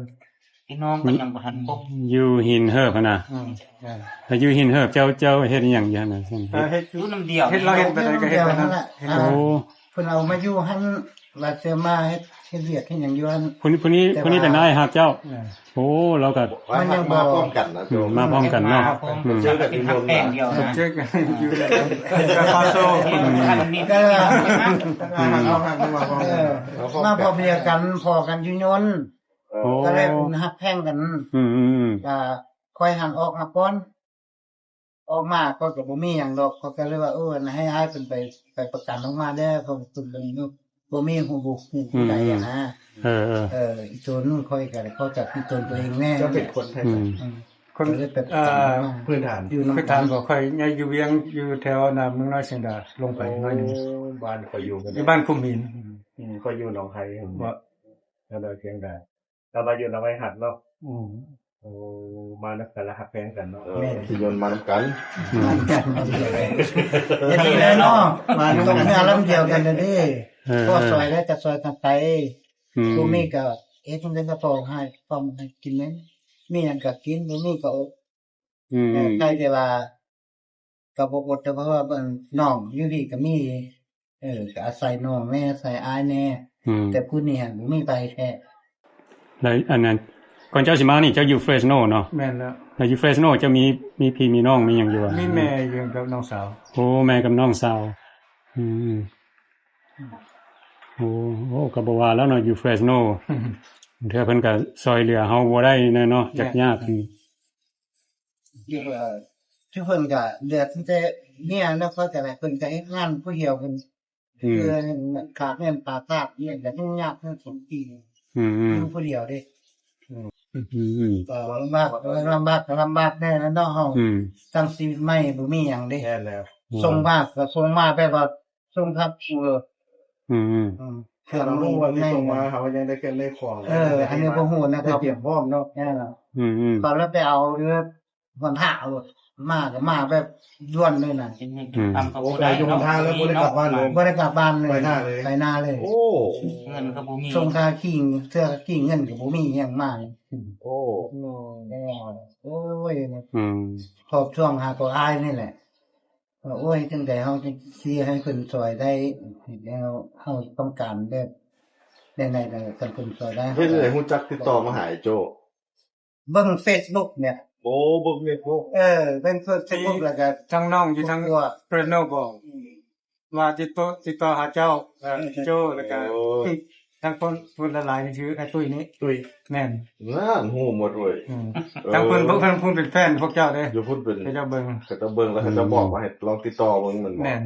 [SPEAKER 4] พี่น้องกันยังบ่ทันพบ
[SPEAKER 1] อยู่หินเหิบน่ะ
[SPEAKER 2] นั่น
[SPEAKER 1] ถ้าอยู่หินเหิบเจ้าเฮ็ดอีหยังอยู่หั่นน่ะซั่น
[SPEAKER 2] เฮ็ด
[SPEAKER 4] รู้น้ำเดียว
[SPEAKER 2] เฮ็ดเราเฮ็ดไปได้ก็เฮ็ดไปนั่น
[SPEAKER 1] โอ้
[SPEAKER 5] เพิ่นเอามาอยู่หั่นว่าจะมาเฮ็ดเวียกเฮ็ดหยังอยู่หั่น
[SPEAKER 1] ผู้นี้เป็นนายฮักเจ้า โอ้เราก็
[SPEAKER 5] มันยังบ่
[SPEAKER 6] มาพร้อมกันนะ
[SPEAKER 1] มาพร้อมกันเนาะ
[SPEAKER 4] เจอกันเป็นทักแป้งเดียวนะ
[SPEAKER 2] เช็คอยู่แล้วก็พอโซ
[SPEAKER 5] ก็
[SPEAKER 2] เอาหักมาพร้อมกัน
[SPEAKER 5] มาพอเพียงกันพอกันอยู่ยนต์
[SPEAKER 1] โอ้
[SPEAKER 5] ก็เลยเป็นฮักแพงกัน
[SPEAKER 1] อืม
[SPEAKER 5] ก็ค่อยหันออกมาก่อนออกมาก็บ่มีหยังดอกก็เลยว่าให้เพิ่นไปประกันออกมาเด้อเพราะตุนเรื่องบ่มีฮู้บุกฮู้ใดนะ
[SPEAKER 1] เออ
[SPEAKER 5] อีตัวนู้นค่อยก็เขาจับที่ตนตัวเองแน่
[SPEAKER 2] จะเป็นคนไทย
[SPEAKER 1] อืม คน
[SPEAKER 5] ก็เลยไปประจำมา
[SPEAKER 2] พื้นฐาน
[SPEAKER 5] อยู่
[SPEAKER 1] ไป
[SPEAKER 5] นำ
[SPEAKER 1] ทานบ่ค่อยย้ายอยู่เวียงอยู่แถวนาเมืองน้อยเสียงดาลงไปหน้อยหนึง
[SPEAKER 2] บ้านก็อยู่กัน
[SPEAKER 1] อยู่บ้านคุมหิน
[SPEAKER 2] ก็อยู่หนองไผ่
[SPEAKER 1] บ่แล้วเราเสียงดาเรามาอยู่หนองไผ่หัดเนาะ
[SPEAKER 5] อืม
[SPEAKER 1] โอ้มานักกันละหักแพงกันเนาะ
[SPEAKER 6] ที่ยนต์มานำกัน
[SPEAKER 5] มันกันจะดีแล้วเนาะมาตรงเนื้อลำเดียวกันเด้อก็ซอยแล้วจะซอยกันไปบ่มีก็จังได๋ก็พอให้พร้อมให้กินแม่นมีหยังก็กินบ่มีก็อด ใครแต่ว่าก็บ่อดแต่เพราะว่าเบิ่งน้องอยู่นี่ก็มีก็อาศัยน้องแม่อาศัยอ้ายแน่แต่ผู้นี้หั่นบ่มีไปแท้
[SPEAKER 1] แล้วอันนั้นก่อนเจ้าสิมานี่เจ้าอยู่เฟรชโนเนาะ
[SPEAKER 5] แม่นแล้ว
[SPEAKER 1] แล้วอยู่เฟรชโนจะมีพี่มีน้องมีหยังอยู่อ่ะ
[SPEAKER 5] มีแม่อยู่กับน้องสาว
[SPEAKER 1] โอ้แม่กับน้องสาวโอ้โหก็บ่ว่าแล้วเนาะอยู่เฟรชโนเทื่อเพิ่นก็ซอยเหลือเฮาบ่ได้แน่เนาะยาก
[SPEAKER 5] อยู่ทุกคนก็เดือดตั้งแต่เมียแล้วก็แต่ละเพิ่นก็เฮ็ดงานผู้เหี่ยวเพิ่นคือขาดเงินปลาทาบเนี่ยก็ต้องยากเพิ่นสมปีอยู่ผู้เดียวเด้ก็ลำบากแน่แล้วเนาะเฮาตั้งชีวิตใหม่บ่มีหยังเด้
[SPEAKER 2] แค่แล้ว
[SPEAKER 5] ส่งมาก็ส่งมาแบบว่าส่งครับเครื่อง
[SPEAKER 2] เรา
[SPEAKER 5] รู้
[SPEAKER 2] รู้
[SPEAKER 5] ว่า
[SPEAKER 2] ว่าที่
[SPEAKER 5] ใน
[SPEAKER 2] ส่งมาเขายังได้เกินได้ของ
[SPEAKER 5] อันนี้บ่ฮู้นะครับเตรียมพร้อมเนาะแน่ล่ะตอนแล้วไปเอาเรือวันท่าเอามาก็มาแบบด่วนเลยน่ะ
[SPEAKER 4] ทำกับ
[SPEAKER 2] โอ้
[SPEAKER 4] ผู้
[SPEAKER 2] ได้
[SPEAKER 4] ใด
[SPEAKER 2] อยู่บนทางแล้วบ่ได้กลับบ้านเลย
[SPEAKER 5] บ่ได้กลับบ้านเลย
[SPEAKER 2] ไปหน้าเลย
[SPEAKER 5] ไปหน้าเลย
[SPEAKER 6] โอ้
[SPEAKER 4] เงินก็บ่มี
[SPEAKER 5] ส่งค่าขี้เสื้อขี้เงินก็บ่มีหยังมาเลย
[SPEAKER 6] โอ้
[SPEAKER 5] โอ้ยขอบช่วงหาก็อายนี่แหละว่าโอ้ยจังได๋เฮาจะสิให้เพิ่นช่วยได้แล้วเฮาต้องการแบบได้กันเพิ่นช่วยได้
[SPEAKER 6] เฮ็ดได้ฮู้จักติดต่อมาหาไอ้โจ
[SPEAKER 5] เบิ่ง Facebook เนี่ย
[SPEAKER 6] โอ้เบิ่งเฟซบุ๊ก
[SPEAKER 5] เป็น Facebook แล้วก็
[SPEAKER 1] ทั้งน้องอยู่ทั้งเฟรชโนบอกว่าติดต่อหาเจ้าโจแล้วก็ทั้งคนละหลายชื่อไอ้ตุ้ยนี้
[SPEAKER 2] ตุ้ย
[SPEAKER 1] แม่น
[SPEAKER 6] นั่นฮู้หมดเว้ย
[SPEAKER 1] ทั้งเพิ่นเป็นแฟนพวกเจ้าเด้
[SPEAKER 6] อยู่พุ่นเป็น
[SPEAKER 1] เจ้าเบิ่ง
[SPEAKER 6] ก็จะเบิ่งแล้วก็จะบอกว่าให้ลองติดต่อเบิ่งเหมือนบ่
[SPEAKER 1] แม่น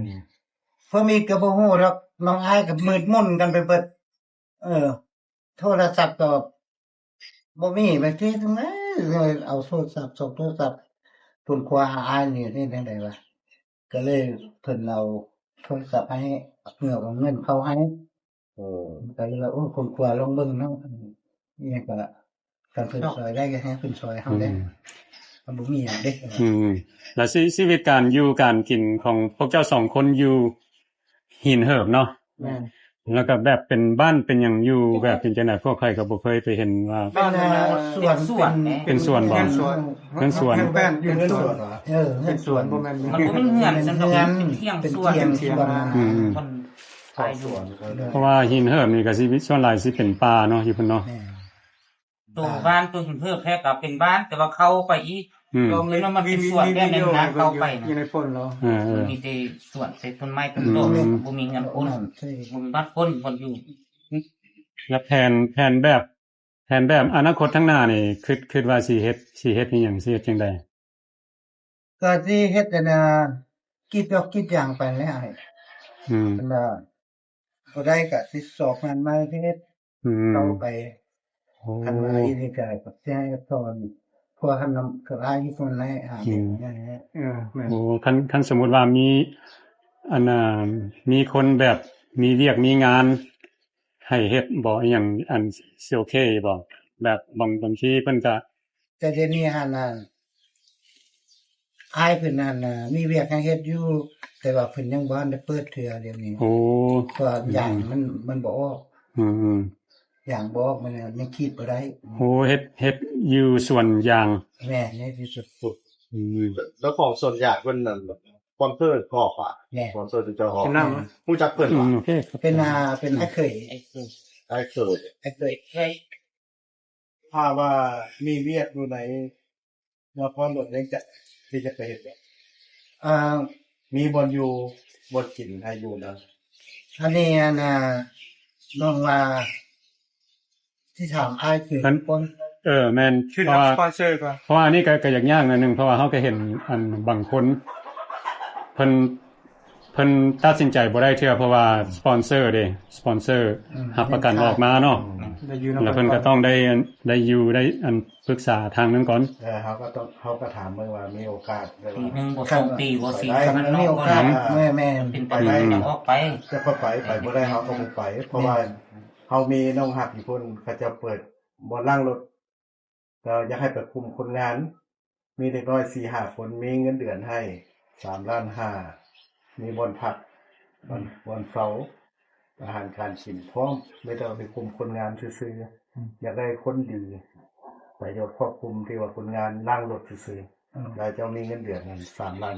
[SPEAKER 5] เพิ่นมีก็บ่ฮู้ดอกน้องอายก็มืดมนกันไปเบิดโทรศัพท์ก็บ่มีไปที่ตรงไหนเลยเอาโทรศัพท์ส่งโทรศัพท์ทุนครัวหาอายนี่ได้จังได๋วะก็เลยเพิ่นเอาโทรศัพท์ให้เอาเงินเขาให้ก็เลยว่าโอ้คนครัวลองเบิ่งเนาะนี่ก็การเพิ่นช่วยได้ก็ให้เพิ่นช่วยเฮาได้มันบ่มีหยังเด้
[SPEAKER 1] แล้วชีวิตการอยู่การกินของพวกเจ้า2คนอยู่หินเหิบเนาะ
[SPEAKER 5] แม่น
[SPEAKER 1] แล้วก็แบบเป็นบ้านเป็นหยังอยู่แบบเป็นจังได๋พวกใครก็บ่เคยไปเห็นว่า
[SPEAKER 5] เป็นสวน
[SPEAKER 1] เป็นสวนบ่เป็นสวน
[SPEAKER 5] เป็นสวนเหรอเป็นสวนบ่แม่น
[SPEAKER 4] มันบ่มีเงินสำหรับเป็นเที่ยงส่วน
[SPEAKER 5] เที่ยง
[SPEAKER 4] มันไปอยู่
[SPEAKER 1] เพราะว่าหินเหิบนี่ก็สิส่วนหลายสิเป็นป่าเนาะอยู่พุ่นเนาะ
[SPEAKER 4] ตัวบ้านตัวหินเพิ่มแค่กับเป็นบ้านแต่ว่าเข้าไปอีกลงเลยว่ามันเป็นส่วนแบบนั้นนะเข้าไป
[SPEAKER 1] อยู่ในพ่นเนาะ
[SPEAKER 4] มีแต่ส่วนแต่ต้นไม้ต้นโตบ่มีเงินคนบ่มีบ้านคนอยู่
[SPEAKER 1] แล้วแผนแบบอนาคตข้างหน้านี่คิดว่าสิเฮ็ดอีหยังสิเฮ็ดจังได๋
[SPEAKER 5] ก็สิเฮ็ดน่ะคิดอย่างไปแล้วไอ้เป็นว่าก็ได้ก็สิสอบงานใหม่เฮ็ดต่อไปคันว่าอีนี่ก็สิให้สอนพวกคันนำก็ได้ที่คนแล
[SPEAKER 1] โอ้คันสมมุติว่ามีอันน่ะมีคนแบบมีเวียกมีงานให้เฮ็ดบ่อีหยังอันสิโอเคบ่แบบบางทีเพิ่นก็
[SPEAKER 5] แต่เดี๋ยวนี้หั่นน่ะอายเพิ่นนั่นน่ะมีเวียกให้เฮ็ดอยู่แต่ว่าเพิ่นยังบ่ทันได้เปิดเทื่อเดี๋ยวนี้
[SPEAKER 1] โอ้
[SPEAKER 5] เพราะอย่างมันบ่ออก อย่างบ่ออกมันยังคิดบ่ได้
[SPEAKER 1] โอ้เฮ็ดอยู่ส่วนยาง
[SPEAKER 5] แม่ในที่สุด
[SPEAKER 6] แล้วของส่วนใหญ่เพิ่นนั่นแบบสปอนเซอร์ขอฝาก
[SPEAKER 5] แน่
[SPEAKER 6] สปอนเซอร์ที่เจ้าของ
[SPEAKER 1] เป็นนำ
[SPEAKER 6] ฮู้จักเพิ่นบ่
[SPEAKER 1] โอเคครับ
[SPEAKER 5] เป็นเป็นไอ้เคย
[SPEAKER 6] ไอ้เกิด
[SPEAKER 5] ไอ้เคย
[SPEAKER 2] ถ้าว่ามีเวียกอยู่ไหนนครหลวงยังจะที่จะไปเฮ็ดแบบ มีบอนอยู่บอนกินให้อยู่นะ
[SPEAKER 5] อันนี้น่ะน้องว่าที่ถามอ้ายคือคน
[SPEAKER 1] แม่น
[SPEAKER 2] ขึ้นรับสปอนเซอร์ก่อน
[SPEAKER 1] เพราะว่านี่ก็อยากยากหน่อยนึงเพราะว่าเฮาก็เห็นอันบางคนเพิ่นตัดสินใจบ่ได้เทื่อเพราะว่าสปอนเซอร์เด้สปอนเซอร์รับประกันออกมาเนาะ
[SPEAKER 5] ได้อยู่นำ
[SPEAKER 1] แล้วเพิ่นก็ต้องได้อยู่ได้อันปรึกษาทางนั้นก่อน
[SPEAKER 2] เขาก็ถามเมื่อว่ามีโอกาสได้
[SPEAKER 4] ปี
[SPEAKER 2] ว่า
[SPEAKER 4] หนึงบ่2ปีบ่4
[SPEAKER 5] คัน
[SPEAKER 4] มัน
[SPEAKER 5] มัน
[SPEAKER 4] น้อ
[SPEAKER 5] มี
[SPEAKER 4] ง
[SPEAKER 5] โอ
[SPEAKER 4] บ่
[SPEAKER 5] กาส
[SPEAKER 4] นะ
[SPEAKER 5] แม่
[SPEAKER 4] เป็นไปได้จะออกไป
[SPEAKER 2] จะเข้าไปบ่ได้เขาก็บ่ไปเพราะว่าเขามีน้องหักอยู่คนเขาจะเปิดบ่ล่างรถก็อยากให้ไปคุมคนงาน มีเด็กน้อย 4-5 คนมีเงินเดือนให้3.5 ล้านมีบนพักบนเสาอาหารการกินพร้อมไม่ต้องไปคุมคนงานซื่อๆอยากได้คนดีไปยกควบคุมที่ว่าคนงานนั่งรถซื่อๆแล้วจะมีเงินเดือน3.5 ล้าน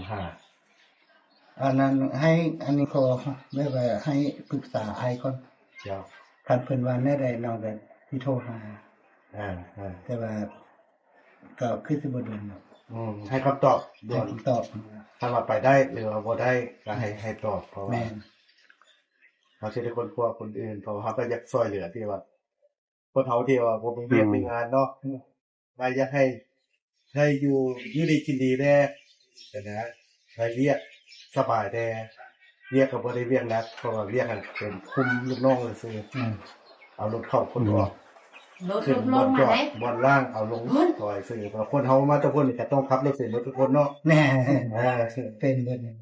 [SPEAKER 5] อันนั้นให้อันนี้ขอไม่ว่าให้ปรึกษาอ้ายก่อน
[SPEAKER 2] เจ้า
[SPEAKER 5] คันเพิ่นว่าแน่ใดน้องก็สิโทรหา แต่ว่าก็คือสิบ่โดนหรอก
[SPEAKER 2] ให้คำตอบด่
[SPEAKER 5] ให้
[SPEAKER 2] วน
[SPEAKER 5] คำตอบ
[SPEAKER 2] ถ้าว่าไปได้หรือว่าบ่ได้ก็ให้ตอบเพราะว่า
[SPEAKER 5] แม่น
[SPEAKER 2] เขาสิได้คนพวกคนอื่นเพราะว่าเขาก็อยากช่วยเหลือที่ว่าคนเฮาที่ว่าบ่มีเวียกมีงานเนาะว่าอยากให้อยู่ดีกินดีแน่นะให้เวียกสบายแน่เวียกก็บ่ได้เวียกหนักเพราะว่าเวียกเป็นคุมลูกน้องซื่อเอารถเข้าคนออก
[SPEAKER 7] รถ
[SPEAKER 2] ขึ้น
[SPEAKER 7] ล
[SPEAKER 2] บ
[SPEAKER 7] ง
[SPEAKER 2] น
[SPEAKER 7] มา
[SPEAKER 2] จอด
[SPEAKER 7] ไหม
[SPEAKER 2] บนล่างเอาลงปล่อยซื่อเพราะคนเฮามาทุกคนนี่ก็ต้องขับรถเส้นรถทุกคนเนาะ
[SPEAKER 5] แน่เป็นเบิดนี่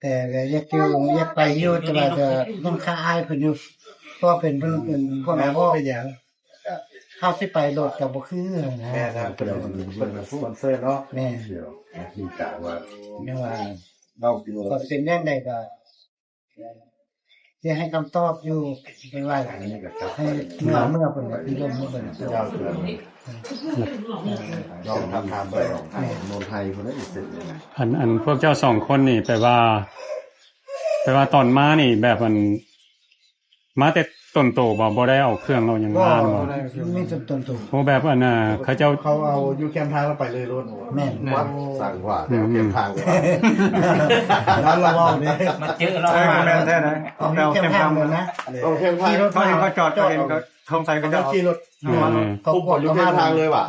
[SPEAKER 5] แต่ก็อยากไปอยู่แต่ว่าจะต้องค่าอ้ายเพิ่นอยู่เพราะเป็นเพิ่นเป็นพวก
[SPEAKER 2] แม่
[SPEAKER 5] นั้น
[SPEAKER 2] บ่เป็นหยัง
[SPEAKER 5] เฮาสิไปรถก็บ่คือนะ
[SPEAKER 2] แม่นะเป็นสปอนเซอร์เนาะ
[SPEAKER 5] แม่
[SPEAKER 6] มีกะว่า
[SPEAKER 5] ไม่ว่า
[SPEAKER 6] เรากิน
[SPEAKER 5] ก็เป็นแน่ใดก็จะให้คำตอบอยู่เป็นว่าให้เมื่อเพิ่นก็ที่ร่มเมื่อเพิ่น
[SPEAKER 2] ยาวคือลองถามไป
[SPEAKER 6] โนนไทยคนนั้นอีกเสร็จเลย
[SPEAKER 1] อันพวกเจ้า2คนนี่แปลว่าตอนมานี่แบบมันมาแต่ต้นโตบ่ได้เอาเครื่องเอาหยัง
[SPEAKER 5] ก็
[SPEAKER 1] มาบ่
[SPEAKER 5] มีจำต้นตัว
[SPEAKER 1] โอ้แบบอันน่ะเขาเจ้า
[SPEAKER 2] เขาเอาอยู่แคมป์ทางแล้วไปเลยรถ
[SPEAKER 5] แม่น
[SPEAKER 6] วัดสั่งว่าเดี๋ยวเก็บทางเลย
[SPEAKER 2] นั้นเราเอาเนี่ย
[SPEAKER 4] มาเจอเรา
[SPEAKER 5] แม่นแท้นะเอาเข้มทางเลยนะ
[SPEAKER 6] ต้องเข้มทาง
[SPEAKER 5] ขี่รถมาเขาจอดก็เห็นก็ทงใส่ก็
[SPEAKER 2] เขา
[SPEAKER 5] จะ
[SPEAKER 2] ขี่รถ
[SPEAKER 5] เขา
[SPEAKER 6] ปุ๊บ
[SPEAKER 5] กด
[SPEAKER 6] อยู่
[SPEAKER 5] เข้า
[SPEAKER 6] เข้
[SPEAKER 5] มาม
[SPEAKER 6] ทางเลยว่ะ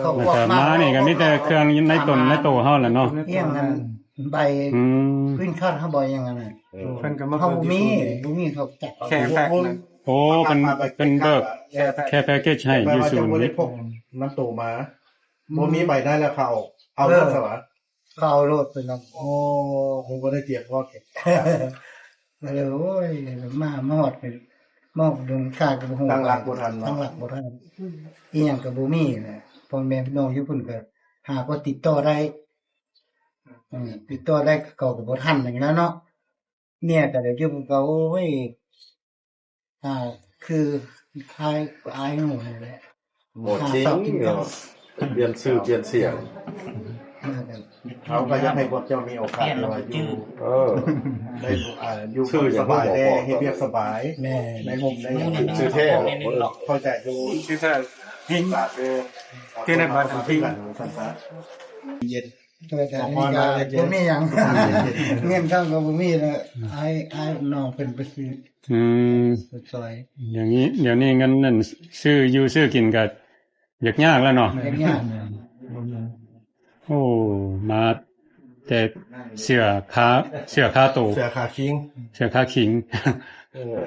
[SPEAKER 5] เขา
[SPEAKER 1] แล้ว
[SPEAKER 5] กด
[SPEAKER 1] ก็
[SPEAKER 5] มา
[SPEAKER 1] มานี่ก็มีแต่เครื่องในโตเฮาแหละเนาะ
[SPEAKER 5] เอี่ยงกันใบ
[SPEAKER 1] อืม
[SPEAKER 5] ขึ้นคาดเขาบ่อย่างนั้นน่ะ
[SPEAKER 8] เพิ่นก็มา
[SPEAKER 5] เขาบ่มีเขาจับ
[SPEAKER 8] แข่งแพ็กนะ
[SPEAKER 1] โอ้เป็นเบิกแค่แพ็กเกจให้อ
[SPEAKER 2] แปล
[SPEAKER 1] ยู่
[SPEAKER 2] ว่า
[SPEAKER 1] ศู
[SPEAKER 2] จะ
[SPEAKER 1] นย์
[SPEAKER 2] บ่ได้
[SPEAKER 1] นี่
[SPEAKER 2] พกน้ำโตมาบ่มีใบได้แล้วเขาเอารถซะวะ
[SPEAKER 5] เขาเอารถไปนำ
[SPEAKER 2] โอ้ผมบ่ได้เตรียมว่าเก็บ
[SPEAKER 5] เลยโอ้ยมาหอดไปมอกดงค่ากับบ่ฮู้
[SPEAKER 2] ตั้งหลักบ่ทัน
[SPEAKER 5] ตั้งห
[SPEAKER 2] เนาะ
[SPEAKER 5] ลักบ่ทันอีหยังก็บ่มีนะพ่อแม่พี่น้องอยู่เพิ่นก็หากว่าติดต่อได้ติดต่อได้ก็บ่ทันอย่างนั้นเนาะเนี่ยแต่เดี๋ยวอยู่ก็โอ้ยคืออายหนูนี่แหละ
[SPEAKER 6] หมดจริงเหรอเปลี่ยนชื่อเปลี่ยนเสียง
[SPEAKER 2] เขาก็อยากให้พวกเจ้ามีโอกาสได้ว่าอยู่ ได้อยู่
[SPEAKER 6] ชื่ออย่าง
[SPEAKER 2] สบาย
[SPEAKER 6] ที่
[SPEAKER 2] ได้
[SPEAKER 6] บอก
[SPEAKER 2] เฮ็ดเวียกสบาย
[SPEAKER 5] แม่
[SPEAKER 2] ในห่มในหยัง
[SPEAKER 6] ชื่อเท่
[SPEAKER 2] เข้าใจอยู่
[SPEAKER 8] ที่แท้หิง
[SPEAKER 2] ที่ในบ้านที่กันซั่นซะเย็น
[SPEAKER 5] ก็แต่นี่ก็บ่มีหยังเงินเข้าก็บ่มีแล้วอายน้องเพิ่นไปซื้อ
[SPEAKER 1] อืม
[SPEAKER 5] ซอย
[SPEAKER 1] อย่างนี้เดี๋ยวนี้เงินนั่นซื้ออยู่ซื้อกินก็ยากแล้วเนาะ
[SPEAKER 5] เฮ็ดยาก
[SPEAKER 1] โอ้มาแต่เสื้อขาโต
[SPEAKER 2] เสื้อขาคิง
[SPEAKER 1] เสื้อขาขิง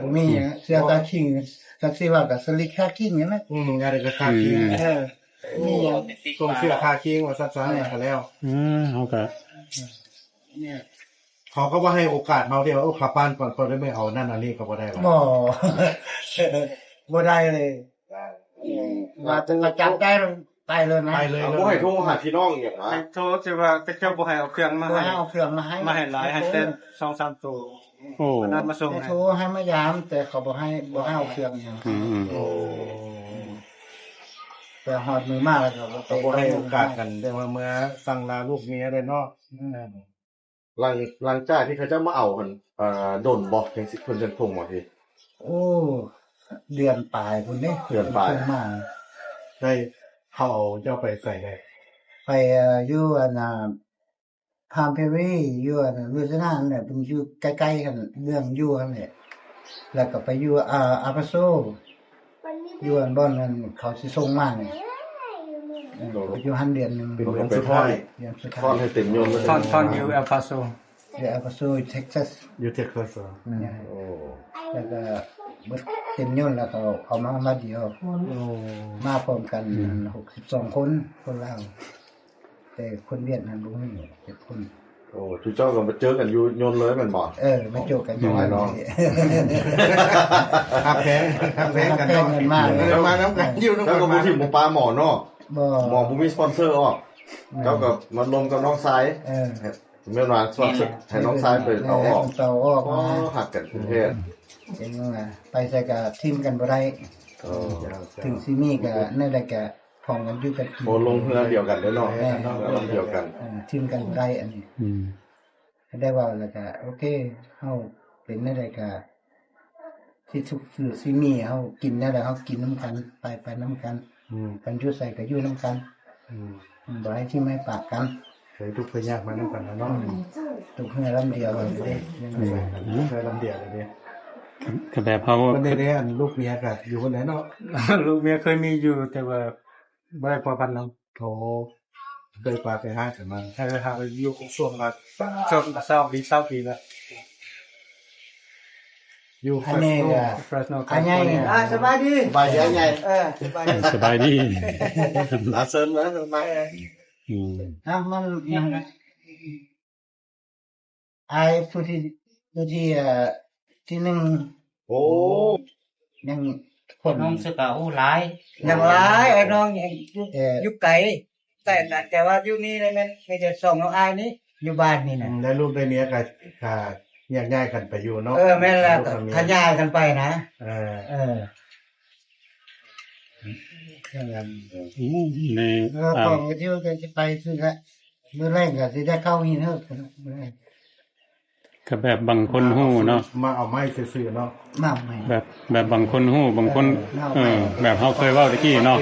[SPEAKER 5] บ่มีหยังเสื้อตาคิงจักสิว่าก็สลิกคาคิงนั่นแหละ
[SPEAKER 2] งานก็ขาคิง
[SPEAKER 5] มีหยัง
[SPEAKER 2] ส่งเสื้อขาคิงว่าซัดๆแล้ว
[SPEAKER 1] เฮาก็
[SPEAKER 5] เนี่ย
[SPEAKER 2] เขาก็ว่าให้โอกาสมาเดียวขับบ้านก่อนคนได้ไม่เอานั่นอันนี้ก็บ่ได้หรอก
[SPEAKER 5] บ่บ่ได้เลยว่าจะจับได้ไปเลยนะ
[SPEAKER 2] ไปเลย
[SPEAKER 6] บ่ให้โทรหาพี่น้องอย่างนะ
[SPEAKER 8] ให้โทรสิว่าแต่เจ้าบ่ให้เอาเครื่องมา
[SPEAKER 5] บ่
[SPEAKER 8] ให้
[SPEAKER 5] ให้เอาเครื่องมาให้
[SPEAKER 8] มาให้หลายให้เต้น 2-3 ตัว
[SPEAKER 1] โอ้
[SPEAKER 8] อันนั้นมาส่ง
[SPEAKER 5] ให้
[SPEAKER 8] ให้
[SPEAKER 5] โทรให้มายาม แต่เขาบ่ให้เอาเครื่องหยัง
[SPEAKER 1] โอ้
[SPEAKER 5] แต่ฮอดมือมาแล้วก็
[SPEAKER 2] ก็บ่ให้โอกาสกันได้ว่าเมื่อสั่งลาลูกเมียได้เนาะ
[SPEAKER 6] หลังจากที่เขาจะมาเอากันโดนบอกจังสิเพิ่นจะส่งมาที
[SPEAKER 5] โอ้เดือนปลายพุ่นเด้
[SPEAKER 6] เดือนปลาย
[SPEAKER 5] ส่งมา
[SPEAKER 2] ได้เขาเอาเจ้าไปใส่ได้
[SPEAKER 5] ไปอยู่อันพามเพรีอยู่อันเวียดนามนั่นแหละเป็นอยู่ใกล้ๆกันเรื่องอยู่นั่นแหละแล้วก็ไปอยู่อาปาโซอยู่อันบ่อนนั้นเขาสิส่งมาเนี่ยไปอยู่หันเดือนหนึง
[SPEAKER 2] เป็นเดือนสุดท้าย
[SPEAKER 5] เดือนสุด
[SPEAKER 6] ท
[SPEAKER 5] ท้า
[SPEAKER 6] อน
[SPEAKER 5] ย
[SPEAKER 6] ให้เต็มยนต์เลย
[SPEAKER 8] ตอนอยู่เอลปาโซ
[SPEAKER 5] เดือนอาปาโซเท็กซัส
[SPEAKER 2] อยู่เท็กซัส
[SPEAKER 6] โอ้
[SPEAKER 5] แล้วก็เบิด เต็มยนต์แล้วก็เอามาเดียวมาพร้อมกัน62คนลาวแต่คนเวียดนามบ่มี7คน
[SPEAKER 6] โอ้ทุกเจ้าก็มาเจอกันอยู่ยนต์เลยแม่นบ่
[SPEAKER 5] มาโจกกันอยู่
[SPEAKER 6] น้อยเนาะ
[SPEAKER 2] หักแพงกันเนาะ
[SPEAKER 5] เงินมากเลย
[SPEAKER 2] มาน้ำกันอยู่น้ำ
[SPEAKER 6] เจ้า
[SPEAKER 2] กัน
[SPEAKER 6] ก็บ่
[SPEAKER 2] มา
[SPEAKER 6] ทิ่มบ่ปลาหมอเนาะ
[SPEAKER 5] บ่
[SPEAKER 6] หมอบ่มีสปอนเซอร์ออกเจ้าก็มาลงกับน้องสายแม่นว่าสปอนเซอร์ให้น้องสายไปเอาออก
[SPEAKER 5] เอาออก
[SPEAKER 6] อ๋อ
[SPEAKER 5] มา
[SPEAKER 6] หักกันประเทศ
[SPEAKER 5] เป็นว่าไปใส่กับทีมกันบ่ได้
[SPEAKER 6] เออ
[SPEAKER 5] ถึงสิมีก็นั่นแหละก็ของกันอยู่กันกิน
[SPEAKER 6] โบลงเรือเดียวกันเด้อเนาะลำเดียวกัน
[SPEAKER 5] ทีมกันบ่ได้อันนี้
[SPEAKER 1] อืม
[SPEAKER 5] ได้ว่าแล้วก็โอเคเฮาเป็นนั่นแหละก็ที่ทุกสื่อสิมีเฮากินนั่นแหละเฮากินนํกันไปนํกันกันอยู่ใส่ก็อยู่นํกันบ่ให้ที่ไม่ปากกัน
[SPEAKER 2] เคยทุกข์เคยยากมาน้ำกันเนาะ
[SPEAKER 5] ทุกเฮือลำเดียวกันเด้
[SPEAKER 2] เคยลำเดียวเลยเนี่ย
[SPEAKER 1] ก็แบบเฮา
[SPEAKER 2] วันนี้อันลูกเมียก็อยู่คนไหนเนาะ
[SPEAKER 8] ลูกเมียเคยมีอยู่แต่ว่าบ่ได้พอพันธุ์นำ
[SPEAKER 2] โถเคยปลาเคยห้ากันมา
[SPEAKER 8] ถ้าหาอยู่ช่วงละช่วง20ปีแล้ว
[SPEAKER 2] อยู่
[SPEAKER 5] อันนี้ก็
[SPEAKER 8] Fresno
[SPEAKER 5] อันใหญ่สบายดี
[SPEAKER 6] บายใหญ่
[SPEAKER 5] สบายดี
[SPEAKER 1] สบายดี
[SPEAKER 6] ลาเซินนะมา
[SPEAKER 1] อืม
[SPEAKER 5] มันยังไอ้ผู้ที่ที่หนึ่ง
[SPEAKER 6] โอ้
[SPEAKER 5] ยังค
[SPEAKER 4] คน
[SPEAKER 5] น
[SPEAKER 4] น้องสึกว่าโอ้หลาย
[SPEAKER 9] อย่างไรไอ้น้องยังอยู่ไกลแต่ว่าอยู่นี่เลยแม่นไม่จะส่งน้องอายนี่
[SPEAKER 5] อยู่บ้านนี่นะ
[SPEAKER 2] ได้ลูกได้เมียก็แยกย้ายกันไปอยู่เนาะ
[SPEAKER 9] แม่นแล้วขยายกันไปนะ
[SPEAKER 2] เออ
[SPEAKER 1] ใน
[SPEAKER 5] ของที่ว่าจะไปคือละเมื่อแรกก็จะได้เข้าหินเถอะเมื่อแรก
[SPEAKER 1] ก็แบบบางคนฮู้เนาะ
[SPEAKER 2] มาเอาไม้ซื่อๆเนาะ
[SPEAKER 5] มากไหม
[SPEAKER 1] แบบบางคนฮู้บางคนแบบเฮาเคยเว้าตะกี้เนาะ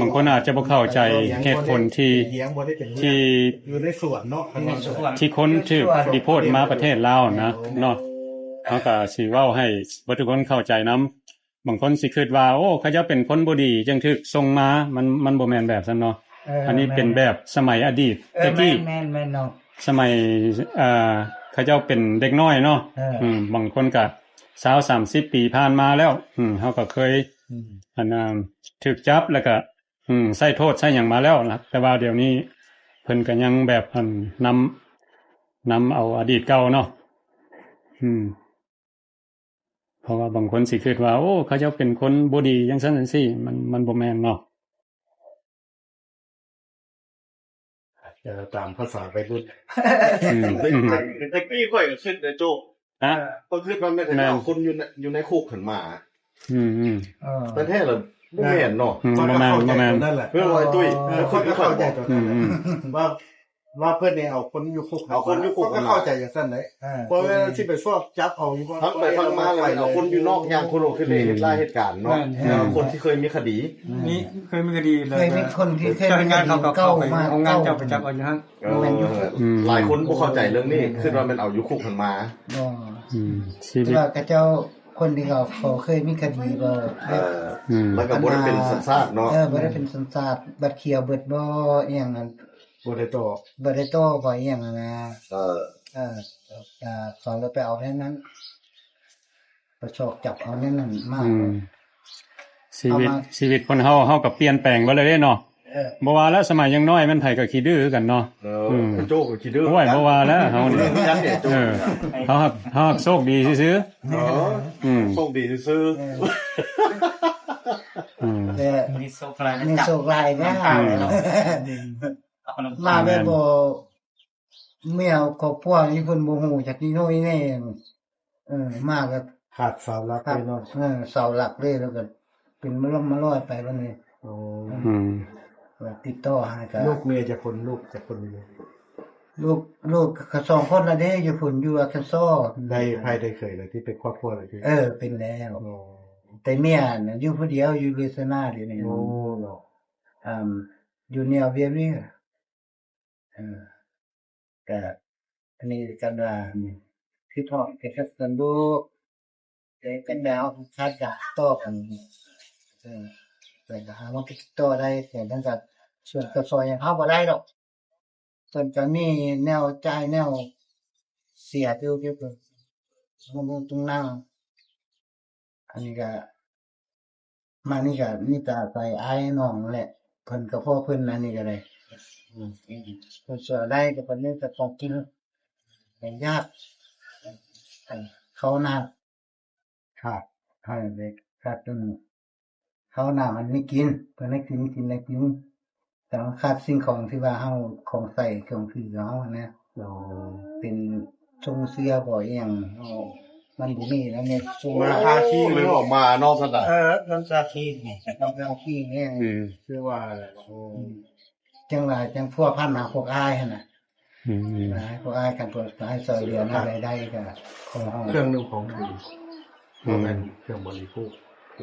[SPEAKER 1] บางคนอาจจะบ่เข้าใจเหตุผลที่
[SPEAKER 2] เลี้ยงบ่ได้เป็น
[SPEAKER 1] ที่
[SPEAKER 2] อยู่ในสวนเนาะ
[SPEAKER 4] ในส่วน
[SPEAKER 1] ที่คนที่ดิโพดมาประเทศลาวนะเนาะเฮาก็สิเว้าให้บ่ทุกคนเข้าใจนํบางคนสิคิดว่าโอ้เขาจะเป็นคนบ่ดีจังถึกส่งมามันบ่แม่นแบบนั้นเนาะอันนี้เป็นแบบสมัยอดีตตะกี้
[SPEAKER 5] แม่นเนาะ
[SPEAKER 1] สมัยเขาเจ้าเป็นเด็กน้อยเนาะบางคนก็20-30 ปีผ่านมาแล้วเฮาก็เคยอันถูกจับแล้วก็ใช้โทษใช้หยังมาแล้วนะแต่ว่าเดี๋ยวนี้เพิ่นก็ยังแบบนำเอาอดีตเก่าเนาะเพราะว่าบางคนสิคิดว่าโอ้เขาเจ้าเป็นคนบ่ดีจังซั่นจังซี่มันบ่แม่นเนาะ
[SPEAKER 2] ตามภาษาไปรุ่น
[SPEAKER 6] ตะกี้ข่อยก็ขึ้นแต่โจก
[SPEAKER 1] ฮะ
[SPEAKER 6] ก็ขึ้นมันไม่ถึงเอาคนอยู่ในคุกขึ้นมาประเทศละบ่แม่นเนาะ
[SPEAKER 1] บ่แม่น
[SPEAKER 2] นั่นแหละ
[SPEAKER 6] เพื่อนว่าตุ้ย
[SPEAKER 2] คนก็เข้าใจตัวนั้นว่าเพื่อนเนี่ยเอาคนอยู่คุกก็เข้าใจอย่างนั้นเลยเพราะว่าที่ไปฟอกจับเอาอยู่
[SPEAKER 6] ทั้งไปทั้งมาเลยเอาคนอยู่นอกอย่างคนขึ้นเหตุเหตุการณ์เนาะคนที่เคยมีคดี
[SPEAKER 8] นี่เคยมีคดีเลย
[SPEAKER 5] เคยมีคนที่เคย
[SPEAKER 8] เจ้า
[SPEAKER 5] มี
[SPEAKER 8] งานเขา
[SPEAKER 5] เก้า
[SPEAKER 8] ไป
[SPEAKER 5] มา
[SPEAKER 8] เอางานเจ้าไปจับเอาอยู่หั่น
[SPEAKER 6] หลายคนบ่เข้าใจเรื่องนี้คือว่ามันเอาอยู่คุกกันมา
[SPEAKER 1] ชีวิต
[SPEAKER 5] ว่ากระเจ้าคนที่เขาเคยมีคดีบ่
[SPEAKER 6] แล้วก็บ่ได้เป็นสัญชาติเนาะ
[SPEAKER 5] บ่ได้เป็นสัญชาติบัตรเขียวเบิดบ่อีหยังนั้น
[SPEAKER 2] บ่ได้ต่อ
[SPEAKER 5] บ่ได้โตบ่อีหยังนะสอนเราไปเอาแค่นั้นประชอกจับเอาแน่นั้นมาก
[SPEAKER 1] ชีวิตคนเฮาก็เปลี่ยนแปลงไปเลยเด้เนาะบ่ว่าแล้วสมัยยังน้อยมันไผก็ขี้ดื้อกันเนาะ
[SPEAKER 6] โจกก็คิดดื้อ
[SPEAKER 1] โอ้ยบ่ว่าแล้วเฮานี่เฮาโชคดีซื่อๆ
[SPEAKER 6] โชคดีซื่อ
[SPEAKER 5] แต่
[SPEAKER 4] มีโซฟลาย
[SPEAKER 5] นี่โชคร้ายนะมาแบบบ่เมียครอบครัวนี่เพิ่นบ่ฮู้จักนี่น้อยแน่มาก็
[SPEAKER 2] ขาดเสาหลักเลยเนาะ
[SPEAKER 5] เสาหลักเลยแล้วก็เป็นมาล้มมาลอยไปบัดนี้ติดต่อหากัน
[SPEAKER 2] ลูกเมียจะคนลูกจะคนเลย
[SPEAKER 5] ลูกก็สองคนละเด้อยู่พุ่นอยู่อาคันซอ
[SPEAKER 2] ได้ภายได้เคยเลยที่เป็นครอบครัวเลยคือ
[SPEAKER 5] เป็นแล้วแต่เมียน่ะอยู่ผู้เดียวอยู่เลสนาเดี๋ยวนี้
[SPEAKER 2] โอ้เนาะ
[SPEAKER 5] อยู่แนวเวียรีก็อันนี้กันว่าคือทอดเป็นกันดูแต่กันแล้วคาดจะต่อกันแต่ก็หาว่าติดต่อได้แต่ตั้งแต่ส่วนกระซอยยังเข้าบ่ได้ดอกส่วนจะมีแนวจ่ายแนวเสียอยู่เกี่ยวกับตรงนั้นอันนี้ก็ มานี่ก็นี่ตาใส่อ้ายน้องแหละเพิ่นก็พ่อเพิ่นอันนี้ก็ได้เพิ่นสวยได้ก็เพิ่นนี่ก็ต้องกินให้ยากเขาหน้าขาดให้เด็กขาดจนเขาหน้ามันไม่กินเพิ่นให้กินได้กินแต่ว่าขาดสิ่งของที่ว่าเฮาของใส่ของถือเฮานะเป็นทรงเสื้อบ่อีหยังมันบ่มีแล้วเนี่ย
[SPEAKER 2] มาคาขี้หรือออกมานอกสถาน
[SPEAKER 5] น้ำซาคีนี่น้ำขี้นี่
[SPEAKER 2] ชื่อว่าอะไร
[SPEAKER 5] จังหวะจังพวกพันหาพวกอ้ายหั่นน่ะ
[SPEAKER 1] อืม
[SPEAKER 5] พวกอ้ายกันพวกอ้ายซอยเดือนอะไรได้ก็ของเฮา
[SPEAKER 2] เครื่องนึ่งของดีบ่แม่นเครื่องบริโภค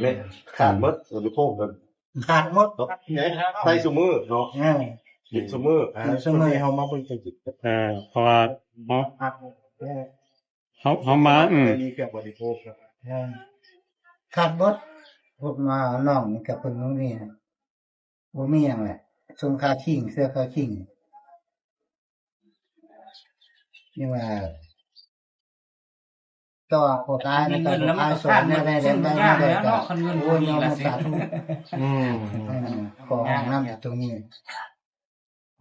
[SPEAKER 6] เนี่ยขาดหมดบริโภคกัน
[SPEAKER 5] ขาดหมด
[SPEAKER 6] เนาะใส่ซุมื้อเนาะกินซุมื้อ
[SPEAKER 2] ช่วงนี้เฮามาเบิ่งจังจิต
[SPEAKER 1] เพราะว่าเขามา
[SPEAKER 2] มีเครื่องบริโภคครับ
[SPEAKER 5] ขาดหมดพวกมาน้องนี่กับเพิ่นบ่มีนะบ่มีหยังแหละส่งค่าขิงเสื้อค่าขิงนี่ว่าก็พวกอ้าย
[SPEAKER 4] มี
[SPEAKER 5] นะ
[SPEAKER 4] เงินแล้วมัน
[SPEAKER 5] อ้าย
[SPEAKER 4] ก็
[SPEAKER 5] สอ
[SPEAKER 4] ขาด
[SPEAKER 5] น
[SPEAKER 4] เงิน
[SPEAKER 5] ได้
[SPEAKER 4] ซึ่ง
[SPEAKER 5] ได้
[SPEAKER 4] ยาก
[SPEAKER 5] ได้
[SPEAKER 4] แล้ว
[SPEAKER 5] ก็
[SPEAKER 4] เนาะคันเงิน
[SPEAKER 5] โอ้
[SPEAKER 4] บ่
[SPEAKER 5] ย
[SPEAKER 4] มี
[SPEAKER 5] ยอม
[SPEAKER 4] ละ
[SPEAKER 5] มา
[SPEAKER 4] สิ
[SPEAKER 5] สาธุ ของน้ำตรงนี้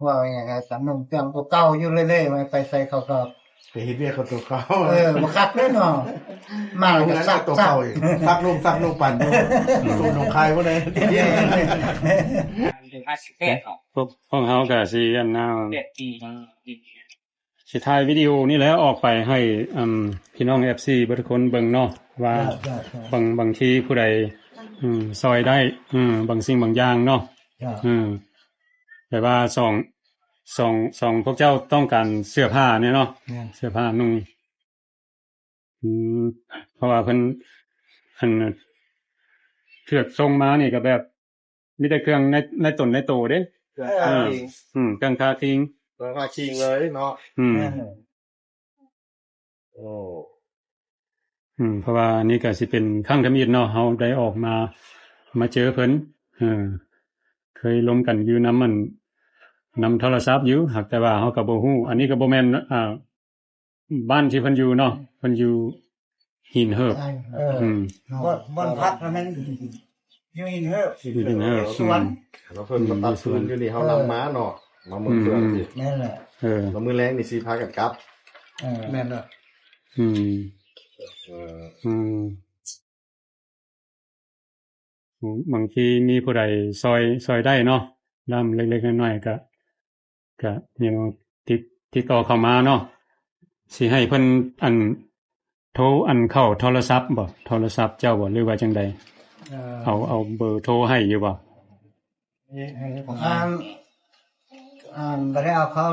[SPEAKER 5] ว่าอย่างไรสำนมเตียงตัวเก่าอยู่เรื่อยๆไม่ไปใส่เขาก็
[SPEAKER 2] ไปเฮ็ดเวียกกับตัวเขา
[SPEAKER 5] บ่คักเลยเนาะมา
[SPEAKER 2] เอา
[SPEAKER 5] ก็
[SPEAKER 2] งั้น
[SPEAKER 5] ซัก
[SPEAKER 2] ตัว
[SPEAKER 5] ซัก
[SPEAKER 2] เก่าอีกซักนุ่มปั่นสูตรของใครบ่ได้
[SPEAKER 4] ถึง58เนาะ
[SPEAKER 1] พวกเขาก็สิอันน่า
[SPEAKER 4] 8ปียังดี
[SPEAKER 1] สิถ่ายวิดีโอนี่แหล้วออกไปให้พี่น้อง FC เบิดทุกคนเบิ่งเนาะว่าบางทีผู้ใดซอยได้บางสิ่งบางอย่างเนาะแต่ว่าสองพวกเจ้าต้องการเสื้อผ้าเนี่ยเนาะเสื้อผ้านุ่งเพราะว่าเพิ่นเทือกทรงมานี่ก็แบบมีแต่เครื่องในตนในโตเด้เครื่องคาคิง
[SPEAKER 6] คาคิงเลยเนาะโอ้
[SPEAKER 1] เพราะว่านี่ก็สิเป็นครั้งทำอิฐเนาะเฮาได้ออกมาเจอเพิ่นเคยล้มกันอยู่นำโทรศัพท์อยู่หากแต่ว่าเฮาก็บ่ฮู้อันนี้ก็บ่แม่นบ้านที่เพิ่นอยู่เนาะเพิ่นอยู่หินเหิบ
[SPEAKER 5] บ่อนพักแล้วมันอยู่หินเหิบ
[SPEAKER 1] อยู่หินเหิบ
[SPEAKER 5] สวน
[SPEAKER 6] แล้วเพิ่นมาตัดฟืนอยู่นี่เฮานำม้าเนาะมาเมืองเฟืองสิ
[SPEAKER 5] นั่นแหละ
[SPEAKER 6] แล้วมื้อแลงนี่สิพากันกลับ
[SPEAKER 5] แม่นเนาะ
[SPEAKER 1] บางทีมีผู้ใดซอยได้เนาะลำเล็กๆน้อยๆก็ยังติดต่อเข้ามาเนาะสิให้เพิ่นโทรเข้าโทรศัพท์บ่โทรศัพท์เจ้าบ่หรือว่าจังใดเอาเบอร์โทรให้อยู่บ่
[SPEAKER 5] บ่ได้เอาเข้า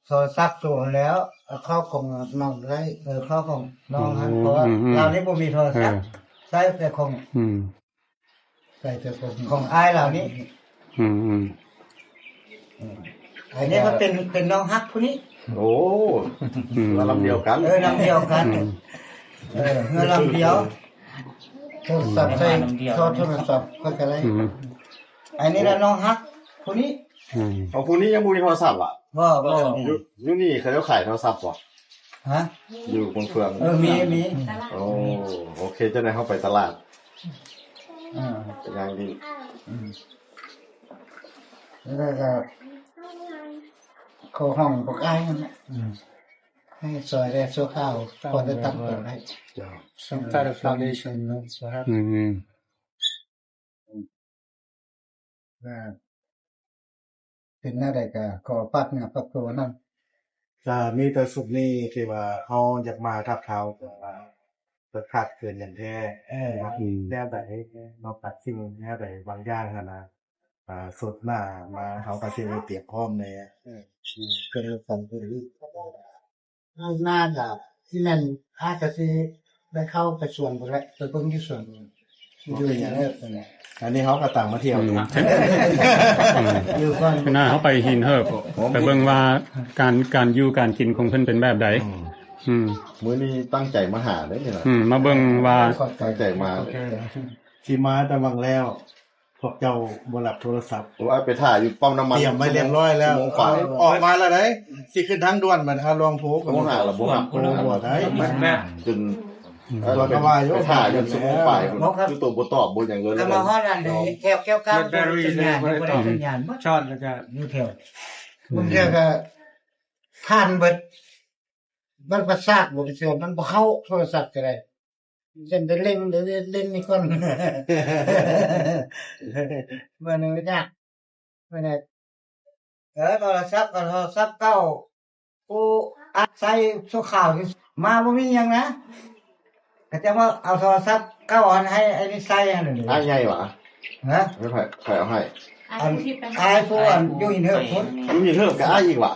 [SPEAKER 5] โทรศัพท์ตัวแล้วเอาเข้าของน้องได้เข้าของน้องฮะเพราะว่าเรานี่บ่มีโทรศัพท์ใช้แต่ของใส่แต่ของอ้ายเหล่านี้อันนี้มันเป็นน้องฮักผู้นี้
[SPEAKER 6] โอ้เราลำเดียวกัน
[SPEAKER 5] ลำเดียวกันเงินลำเดียวโทรศัพท์ใส่โทรศัพท์ก็จะไรอันนี้ละน้องฮักผู้นี้
[SPEAKER 6] ของผู้นี้ยังบ่มีโทรศัพท์อ่ะ
[SPEAKER 5] บ่
[SPEAKER 6] อยู่นี่เขาจะขายโทรศัพท์บ่
[SPEAKER 5] ฮะ
[SPEAKER 6] อยู่บนเฟือง
[SPEAKER 5] มี
[SPEAKER 6] โอเคเจ้านายเข้าไปตลาดอย่างดี
[SPEAKER 5] แล้วก็เขาห้องพวกอ้ายนั่นแหละให้ซอยได้ชั่วข้าวพอจะตั้งตัวได้
[SPEAKER 8] some kind of foundation so have
[SPEAKER 5] เป็นหน้าใดก็ขอปักเนี่ยปักตัวนั่น
[SPEAKER 2] ก็มีแต่สุดนี้ที่ว่าเฮาอยากมาทับเท้าแต่ว่าเกิดขาดเกินอย่างแท้แนวใดเนาะตัดสิ่งแนวใดบางอย่างหั่นน่ะสุดหน้ามาเฮาก็สิได้เตรียมพร้อมแน่
[SPEAKER 5] เกิดฝันเกิดน่าจะที่นั่นอาจจะสิได้เข้าไปส่วนบ่ได้ไปเบิ่งอยู่ส่วนอยู่อย่างนั้น
[SPEAKER 2] อันนี้เฮาก็ต่างมาเที่ยวอยู่
[SPEAKER 5] อยู่ก่อน
[SPEAKER 1] หน้าเขาไปหินเหิบไปเบิ่งว่าการอยู่การกินของเพิ่นเป็นแบบใด
[SPEAKER 6] มื้อนี้ตั้งใจมาหาได้นี่ล่ะ
[SPEAKER 1] มาเบิ่งว่า
[SPEAKER 6] ตั้งใจมา
[SPEAKER 2] สิมาแต่วังแล้วพวกเจ้าบ่รับโทรศัพท์
[SPEAKER 6] ว่าไปถ่ายอยู่ปั๊มน้ำมัน
[SPEAKER 2] เตรียมไว้เรียบร้อยแล้วออกมาแล้วเด้สิขึ้นทางด่วนบัดเฮาลองโทร
[SPEAKER 6] บ่หาละบ่รับ
[SPEAKER 2] บ่ได้
[SPEAKER 6] จน เราไปถ่ายจนสมองไปคือตัวบ่ตอบบ่อย่างเงี้ย
[SPEAKER 9] ถ้ามาฮอดอันใดแก้วกลางบ่ได้สัญญาณบ่ได้สัญญาณบ่
[SPEAKER 8] ช็อตแล้วก็
[SPEAKER 9] อยู่แถว
[SPEAKER 5] บางเทื่อก็ท่านเบิดมันประสาทบ่เชื่อมันบ่เข้าโทรศัพท์ก็ได้เส้นได้เล่นนี่ก่อนบ่นึงยากบ่ได้โทรศัพท์เก่าผู้อัดใส่โซข่าวมาบ่มีหยังนะก็จะว่าเอาโทรศัพท์เก่าอันให้ไอ้นี่ใส่อันนี้
[SPEAKER 6] อ้ายใหญ่หวะ
[SPEAKER 5] ฮะ
[SPEAKER 6] ไม่ใครเอาให้
[SPEAKER 7] อันที่เป็น
[SPEAKER 5] อายผู้อันอยู่หินเถิดพุ่น
[SPEAKER 6] มันมีเพิ่มกับอ้ายอีกว่ะ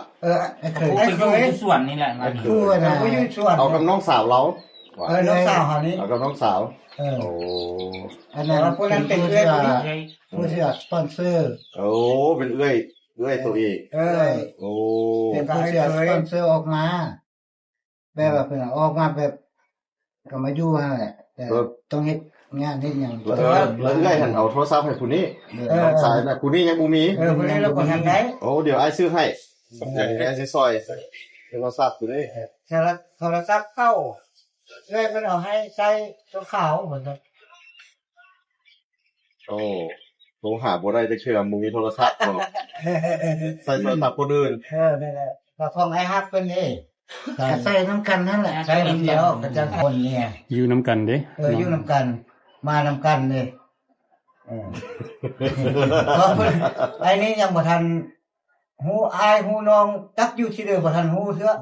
[SPEAKER 5] เคย
[SPEAKER 4] ผู้อยู่ส่วนนี่แหละมาดิ
[SPEAKER 5] ผู้น่ะผู้อยู่ส่วน
[SPEAKER 6] เอากับน้องสาวเรา
[SPEAKER 5] น้องสาวเฮานี้
[SPEAKER 6] เอากับน้องสาว
[SPEAKER 5] โอ้
[SPEAKER 6] โอ้
[SPEAKER 5] อันนั้นผู้นั้นเป็นเอื้อยผู้ที่สปอนเซอร์
[SPEAKER 6] โอ้เป็นเอื้อยตัวเอง โอ้
[SPEAKER 5] เป็นผู้ที่สปอนเซอร์ออกมาแบบว่าเพิ่นออกมาแบบก็มาอยู่นั่นแหละแต่ต้องเฮ็ดงานเฮ็ดหยัง
[SPEAKER 6] แล้วเอื้อยหันเอาโทรศัพท์ให้ผู้นี้น้องสายน่ะผู้นี้ยังบ่มี
[SPEAKER 9] ผู้นี้เราก็ทำได้
[SPEAKER 6] โอ้เดี๋ยวอ้ายซื้อให้อย่างนี้สิซอยโทรศัพท์ตัวนี้
[SPEAKER 9] โทรศัพท์เข้าเอ้ยเพิ่นเอาให้ใส่ตัวขาวเหมือนกัน
[SPEAKER 6] โอ้โทรหาบ่ได้จะเชื่อมึงมีโทรศัพท์บ่ใส่โทรศัพท์คนอื่น
[SPEAKER 9] นั่นแหละก็ของไอ้ฮักเพิ่นนี่
[SPEAKER 5] ก็ใส่น้ำกันนั่นแหละ
[SPEAKER 9] ใช้คนเดียวก็จะคนเนี่ย
[SPEAKER 1] อยู่น้ำกันเด้
[SPEAKER 9] อยู่นำกัน มานำกันนี่เพราะเพิ่นไอ้นี่ยังบ่ทันฮู้อายฮู้น้องจักอยู่ที่เดิมบ่ทันฮู้เสื้อ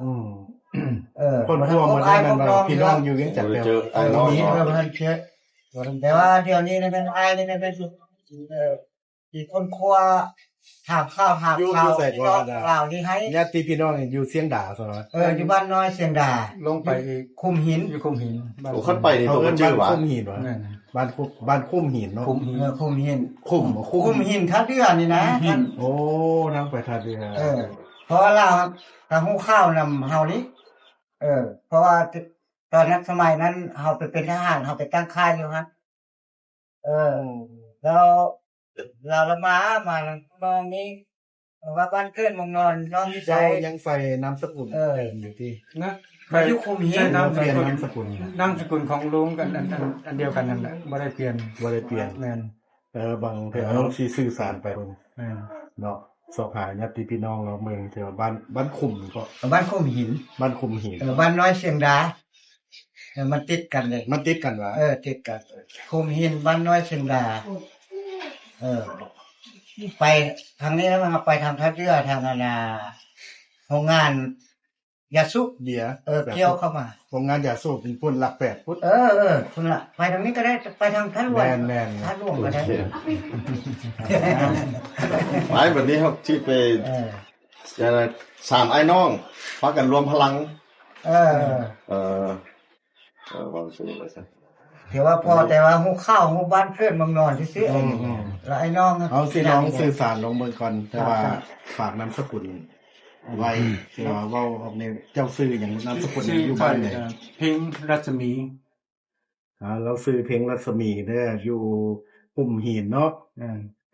[SPEAKER 2] คนพวกมันได้มันพี่น้องอยู่กันจัดแล้ว
[SPEAKER 6] เจอไอ้น้อง
[SPEAKER 9] นี่บ่ทันเชื่อแต่ว่าเดี๋ยวนี้นี่เป็นอายนี่เป็นอีกคนครัวถามข้าวถามข่าวข่าวที่ให้
[SPEAKER 2] ญาติพี่น้องอยู่เสียงด่าซะเนาะ
[SPEAKER 9] อยู่บ้านน้อยเสียงดา
[SPEAKER 8] ลงไปอีก
[SPEAKER 9] คุมหิน
[SPEAKER 8] อยู่คุมหิน
[SPEAKER 6] โอ้คันไปนี่ตัวมันชื่อว่า
[SPEAKER 2] คุ้มหินวะบ้านคุ้มหินเนาะ
[SPEAKER 8] คุมหิน
[SPEAKER 9] คุมหิน
[SPEAKER 2] คุ้ม
[SPEAKER 9] คุมหินทัดเดือนนี่นะ
[SPEAKER 2] โอ้ทางไปทาเดีย
[SPEAKER 9] เพราะว่าเราทางหูข้าวนำเฮานี้เพราะว่าตอนนั้นสมัยนั้นเฮาไปเป็นทหารเฮาไปตั้งค่ายอยู่ฮะแล้วเราละมามองนี้ว่าบ้านเกิดมองนอนน้องที่ใจ
[SPEAKER 2] เจ้ายังใส่นามสกุลอยู่ที่
[SPEAKER 8] นะ
[SPEAKER 9] ไปอยู่คุมหิน
[SPEAKER 8] นาม
[SPEAKER 2] เปลี่ยนนามสกุล
[SPEAKER 8] นามสกุลของลุงกันอันเดียวกันนั่นแหละบ่ได้เปลี่ยน
[SPEAKER 2] บ่ได้เปลี่ยน
[SPEAKER 8] แม่น
[SPEAKER 2] บางเทื่อเราสิสื่อสารไป
[SPEAKER 8] แม่น
[SPEAKER 2] เนาะสอบหาญาติพี่น้องเราเมืองเทื่อบ้านคุ้มก็
[SPEAKER 9] บ้านคุมหิน
[SPEAKER 2] บ้านคุ้มหิน
[SPEAKER 9] บ้านน้อยเสียงดามันติดกันเลย
[SPEAKER 2] มันติดกันวะ
[SPEAKER 9] ติดกันคุมหินบ้านน้อยเชียงดาไปทางนี้แล้วมันไปทางท่าเรือทางนาโรงงานยาสุก
[SPEAKER 2] เดี๋ยว
[SPEAKER 9] เกี่ยวเข้ามา
[SPEAKER 2] โรงงานยาสูบเป็นพุ่นหลัก8พุทธ
[SPEAKER 9] คุณละไปทางนี้ก็ได้ไปทางท่าหลวง
[SPEAKER 2] แม่น
[SPEAKER 9] ท่าหลวงก็ได้
[SPEAKER 6] ไปแบบนี้ครับที่ไปจะ3ไอ้น้องพากันรวมพลังว่าสิว่าซะ
[SPEAKER 9] ถือว่าพอแต่ว่าหูข้าวหูบ้านเพื่อนเมืองนอนที่ซื้อแล้วไอ้น้อง
[SPEAKER 2] เอาสิน้องสื่อสารลงเมืองก่อนแต่ว่าฝากนามสกุลไว้ที่ว่าเว้าออกในเจ้าซื้ออย่างนามสกุลอยู่บ้านไหน
[SPEAKER 8] เพ็งรัศมี
[SPEAKER 2] เราซื้อเพลงรัศมีเด้ออยู่ปุ่มหินเนาะ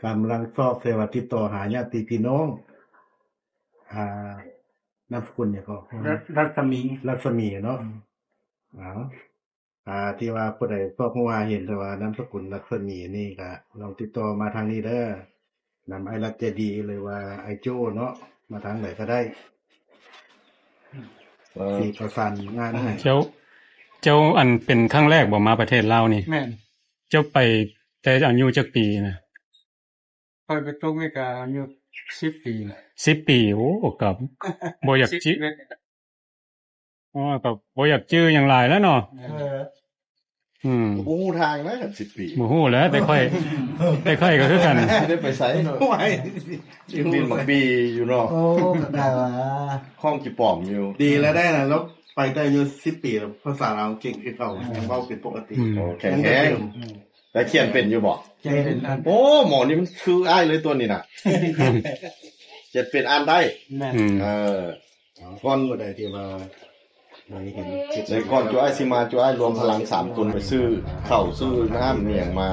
[SPEAKER 2] กำลังสอบเสวติดต่อหาญาติพี่น้องนามสกุลเนี่ยก็
[SPEAKER 8] รัศมี
[SPEAKER 2] รัศมีเนาะที่ว่าผู้ใดสอบมาเห็นแต่ว่านามสกุลรัศมีนี่ก็ลองติดต่อมาทางนี้เด้อนำไอรัตเจดีเลยว่าไอโจ้เนาะมาทางไหนก็ได้สิประสานงานให้
[SPEAKER 1] เจ้าอันเป็นครั้งแรกบ่มาประเทศลาวนี่
[SPEAKER 8] แม่น
[SPEAKER 1] เจ้าไปแต่อายุจักปีนะ
[SPEAKER 8] ไปตรงอเมริกาอายุ10 ปีนะ
[SPEAKER 1] 10 ปีโอ้กับบ่อยากจิกับบ่อยากจื้อหยังหลายแล้วเนาะ
[SPEAKER 6] บ่ฮู้ทางนะ10 ปี
[SPEAKER 1] บ่ฮู้แหล้วแต่ค่อยก็คือกัน
[SPEAKER 6] ไม่ได้ไปไสยังดินบักบีอยู่เนาะ
[SPEAKER 9] โอ้ได้ว่า
[SPEAKER 6] ห้องกี่ป้อมอยู่
[SPEAKER 2] ดีแล้วได้นะแล้วไปได้อายุ10 ปีแล้วภาษาเราเก่งขึ้นเก่ายังเว้าเป็นปกติ
[SPEAKER 6] โอ้แข็งแล้วเขียนเป็นอยู่บ่
[SPEAKER 9] เป็น
[SPEAKER 6] โอ้หมอนี่มันคืออ้ายเลยตัวนี้น่ะเขียนเป็นอ่านได้
[SPEAKER 8] แม่น
[SPEAKER 6] ก่อน
[SPEAKER 2] ผู้ใดที่ว่าเห็น
[SPEAKER 6] ในก่อนจูอ้ายสิมาจูอ้ายรวมพลัง3คนไปซื้อข้าวซื้อน้ำนี่หยังมา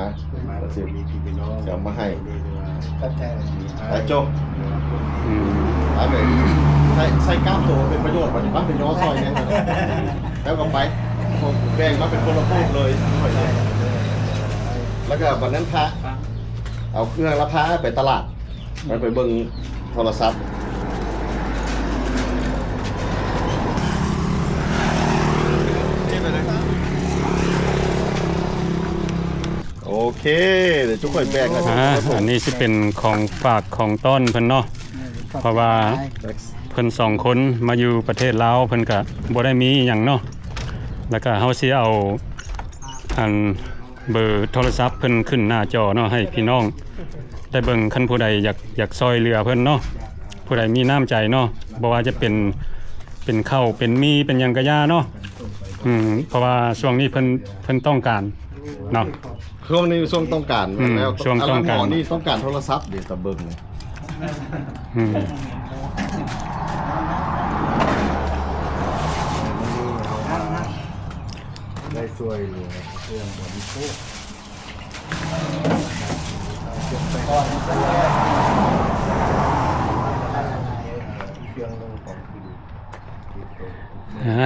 [SPEAKER 2] มาแล้วสิมีพี่น้อง
[SPEAKER 6] เดี๋ยวมาให้
[SPEAKER 9] ก็แต่
[SPEAKER 6] ไอ้โจ้ไอ้เมย์ใส่กล้ามโตเป็นประโยชน์ปฏิบัติเป็นย่อซอยเนี่ยแล้วก็ไป แบ่งมาเป็นคนละพูดเลยแล้วก็วันนั้นพระเอาเครื่องละพระไปตลาดไปเบิ่งโทรศัพท์โอเคเดี๋ยวทุกคนแบ่งกัน
[SPEAKER 1] อันนี้สิเป็นของฝากของต้นเพิ่นเนาะเพราะว่าเพิ่น2คนมาอยู่ประเทศลาวเพิ่นก็บ่ได้มีหยังเนาะแล้วก็เฮาสิเอาอันเบอร์โทรศัพท์เพิ่นขึ้นหน้าจอเนาะให้พี่น้องได้เบิ่งคันผู้ใดอยากซอยเหลือเพิ่นเนาะผู้ใดมีน้ำใจเนาะบ่ว่าจะเป็นข้าวเป็นมีเป็นหยังกะยาเนาะเพราะว่าช่วงนี้เพิ่นต้องการเนาะ
[SPEAKER 6] ช่วงนี้ช่วงต้องการแล้ว
[SPEAKER 1] ช่วงต้องการ
[SPEAKER 6] หมอนี่ต้องการโทรศัพท์เดี๋ยวตะเบิ่งเลย
[SPEAKER 2] ได้ช่วยเหลือเครื่องบริโภคเครื่องลงของคื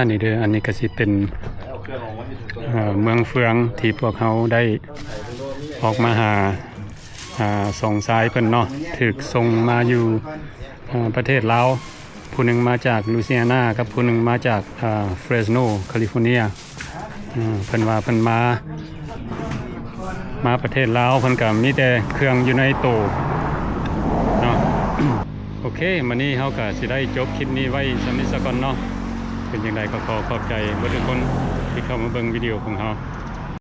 [SPEAKER 2] อ
[SPEAKER 1] นี่เด้ออันนี้ก็สิเป็นเมืองเฟืองที่พวกเขาได้ออกมาหาส่งสายเพิ่นเนาะถูกส่งมาอยู่ประเทศลาวผู้หนึ่งมาจากลูเซียนากับผู้หนึ่งมาจากเฟรสโนแคลิฟอร์เนียเพิ่นว่าเพิ่นมาประเทศลาวเพิ่นก็มีแต่เครื่องอยู่ในตู้เนาะ โอเคมื้อนี้เฮาก็สิได้จบคลิปนี้ไว้สำนี้ซะก่อนเนาะเป็นจังไดก็ขอบใจเบิดทุกคนที่เข้ามาเบิ่งวิดีโอของเฮา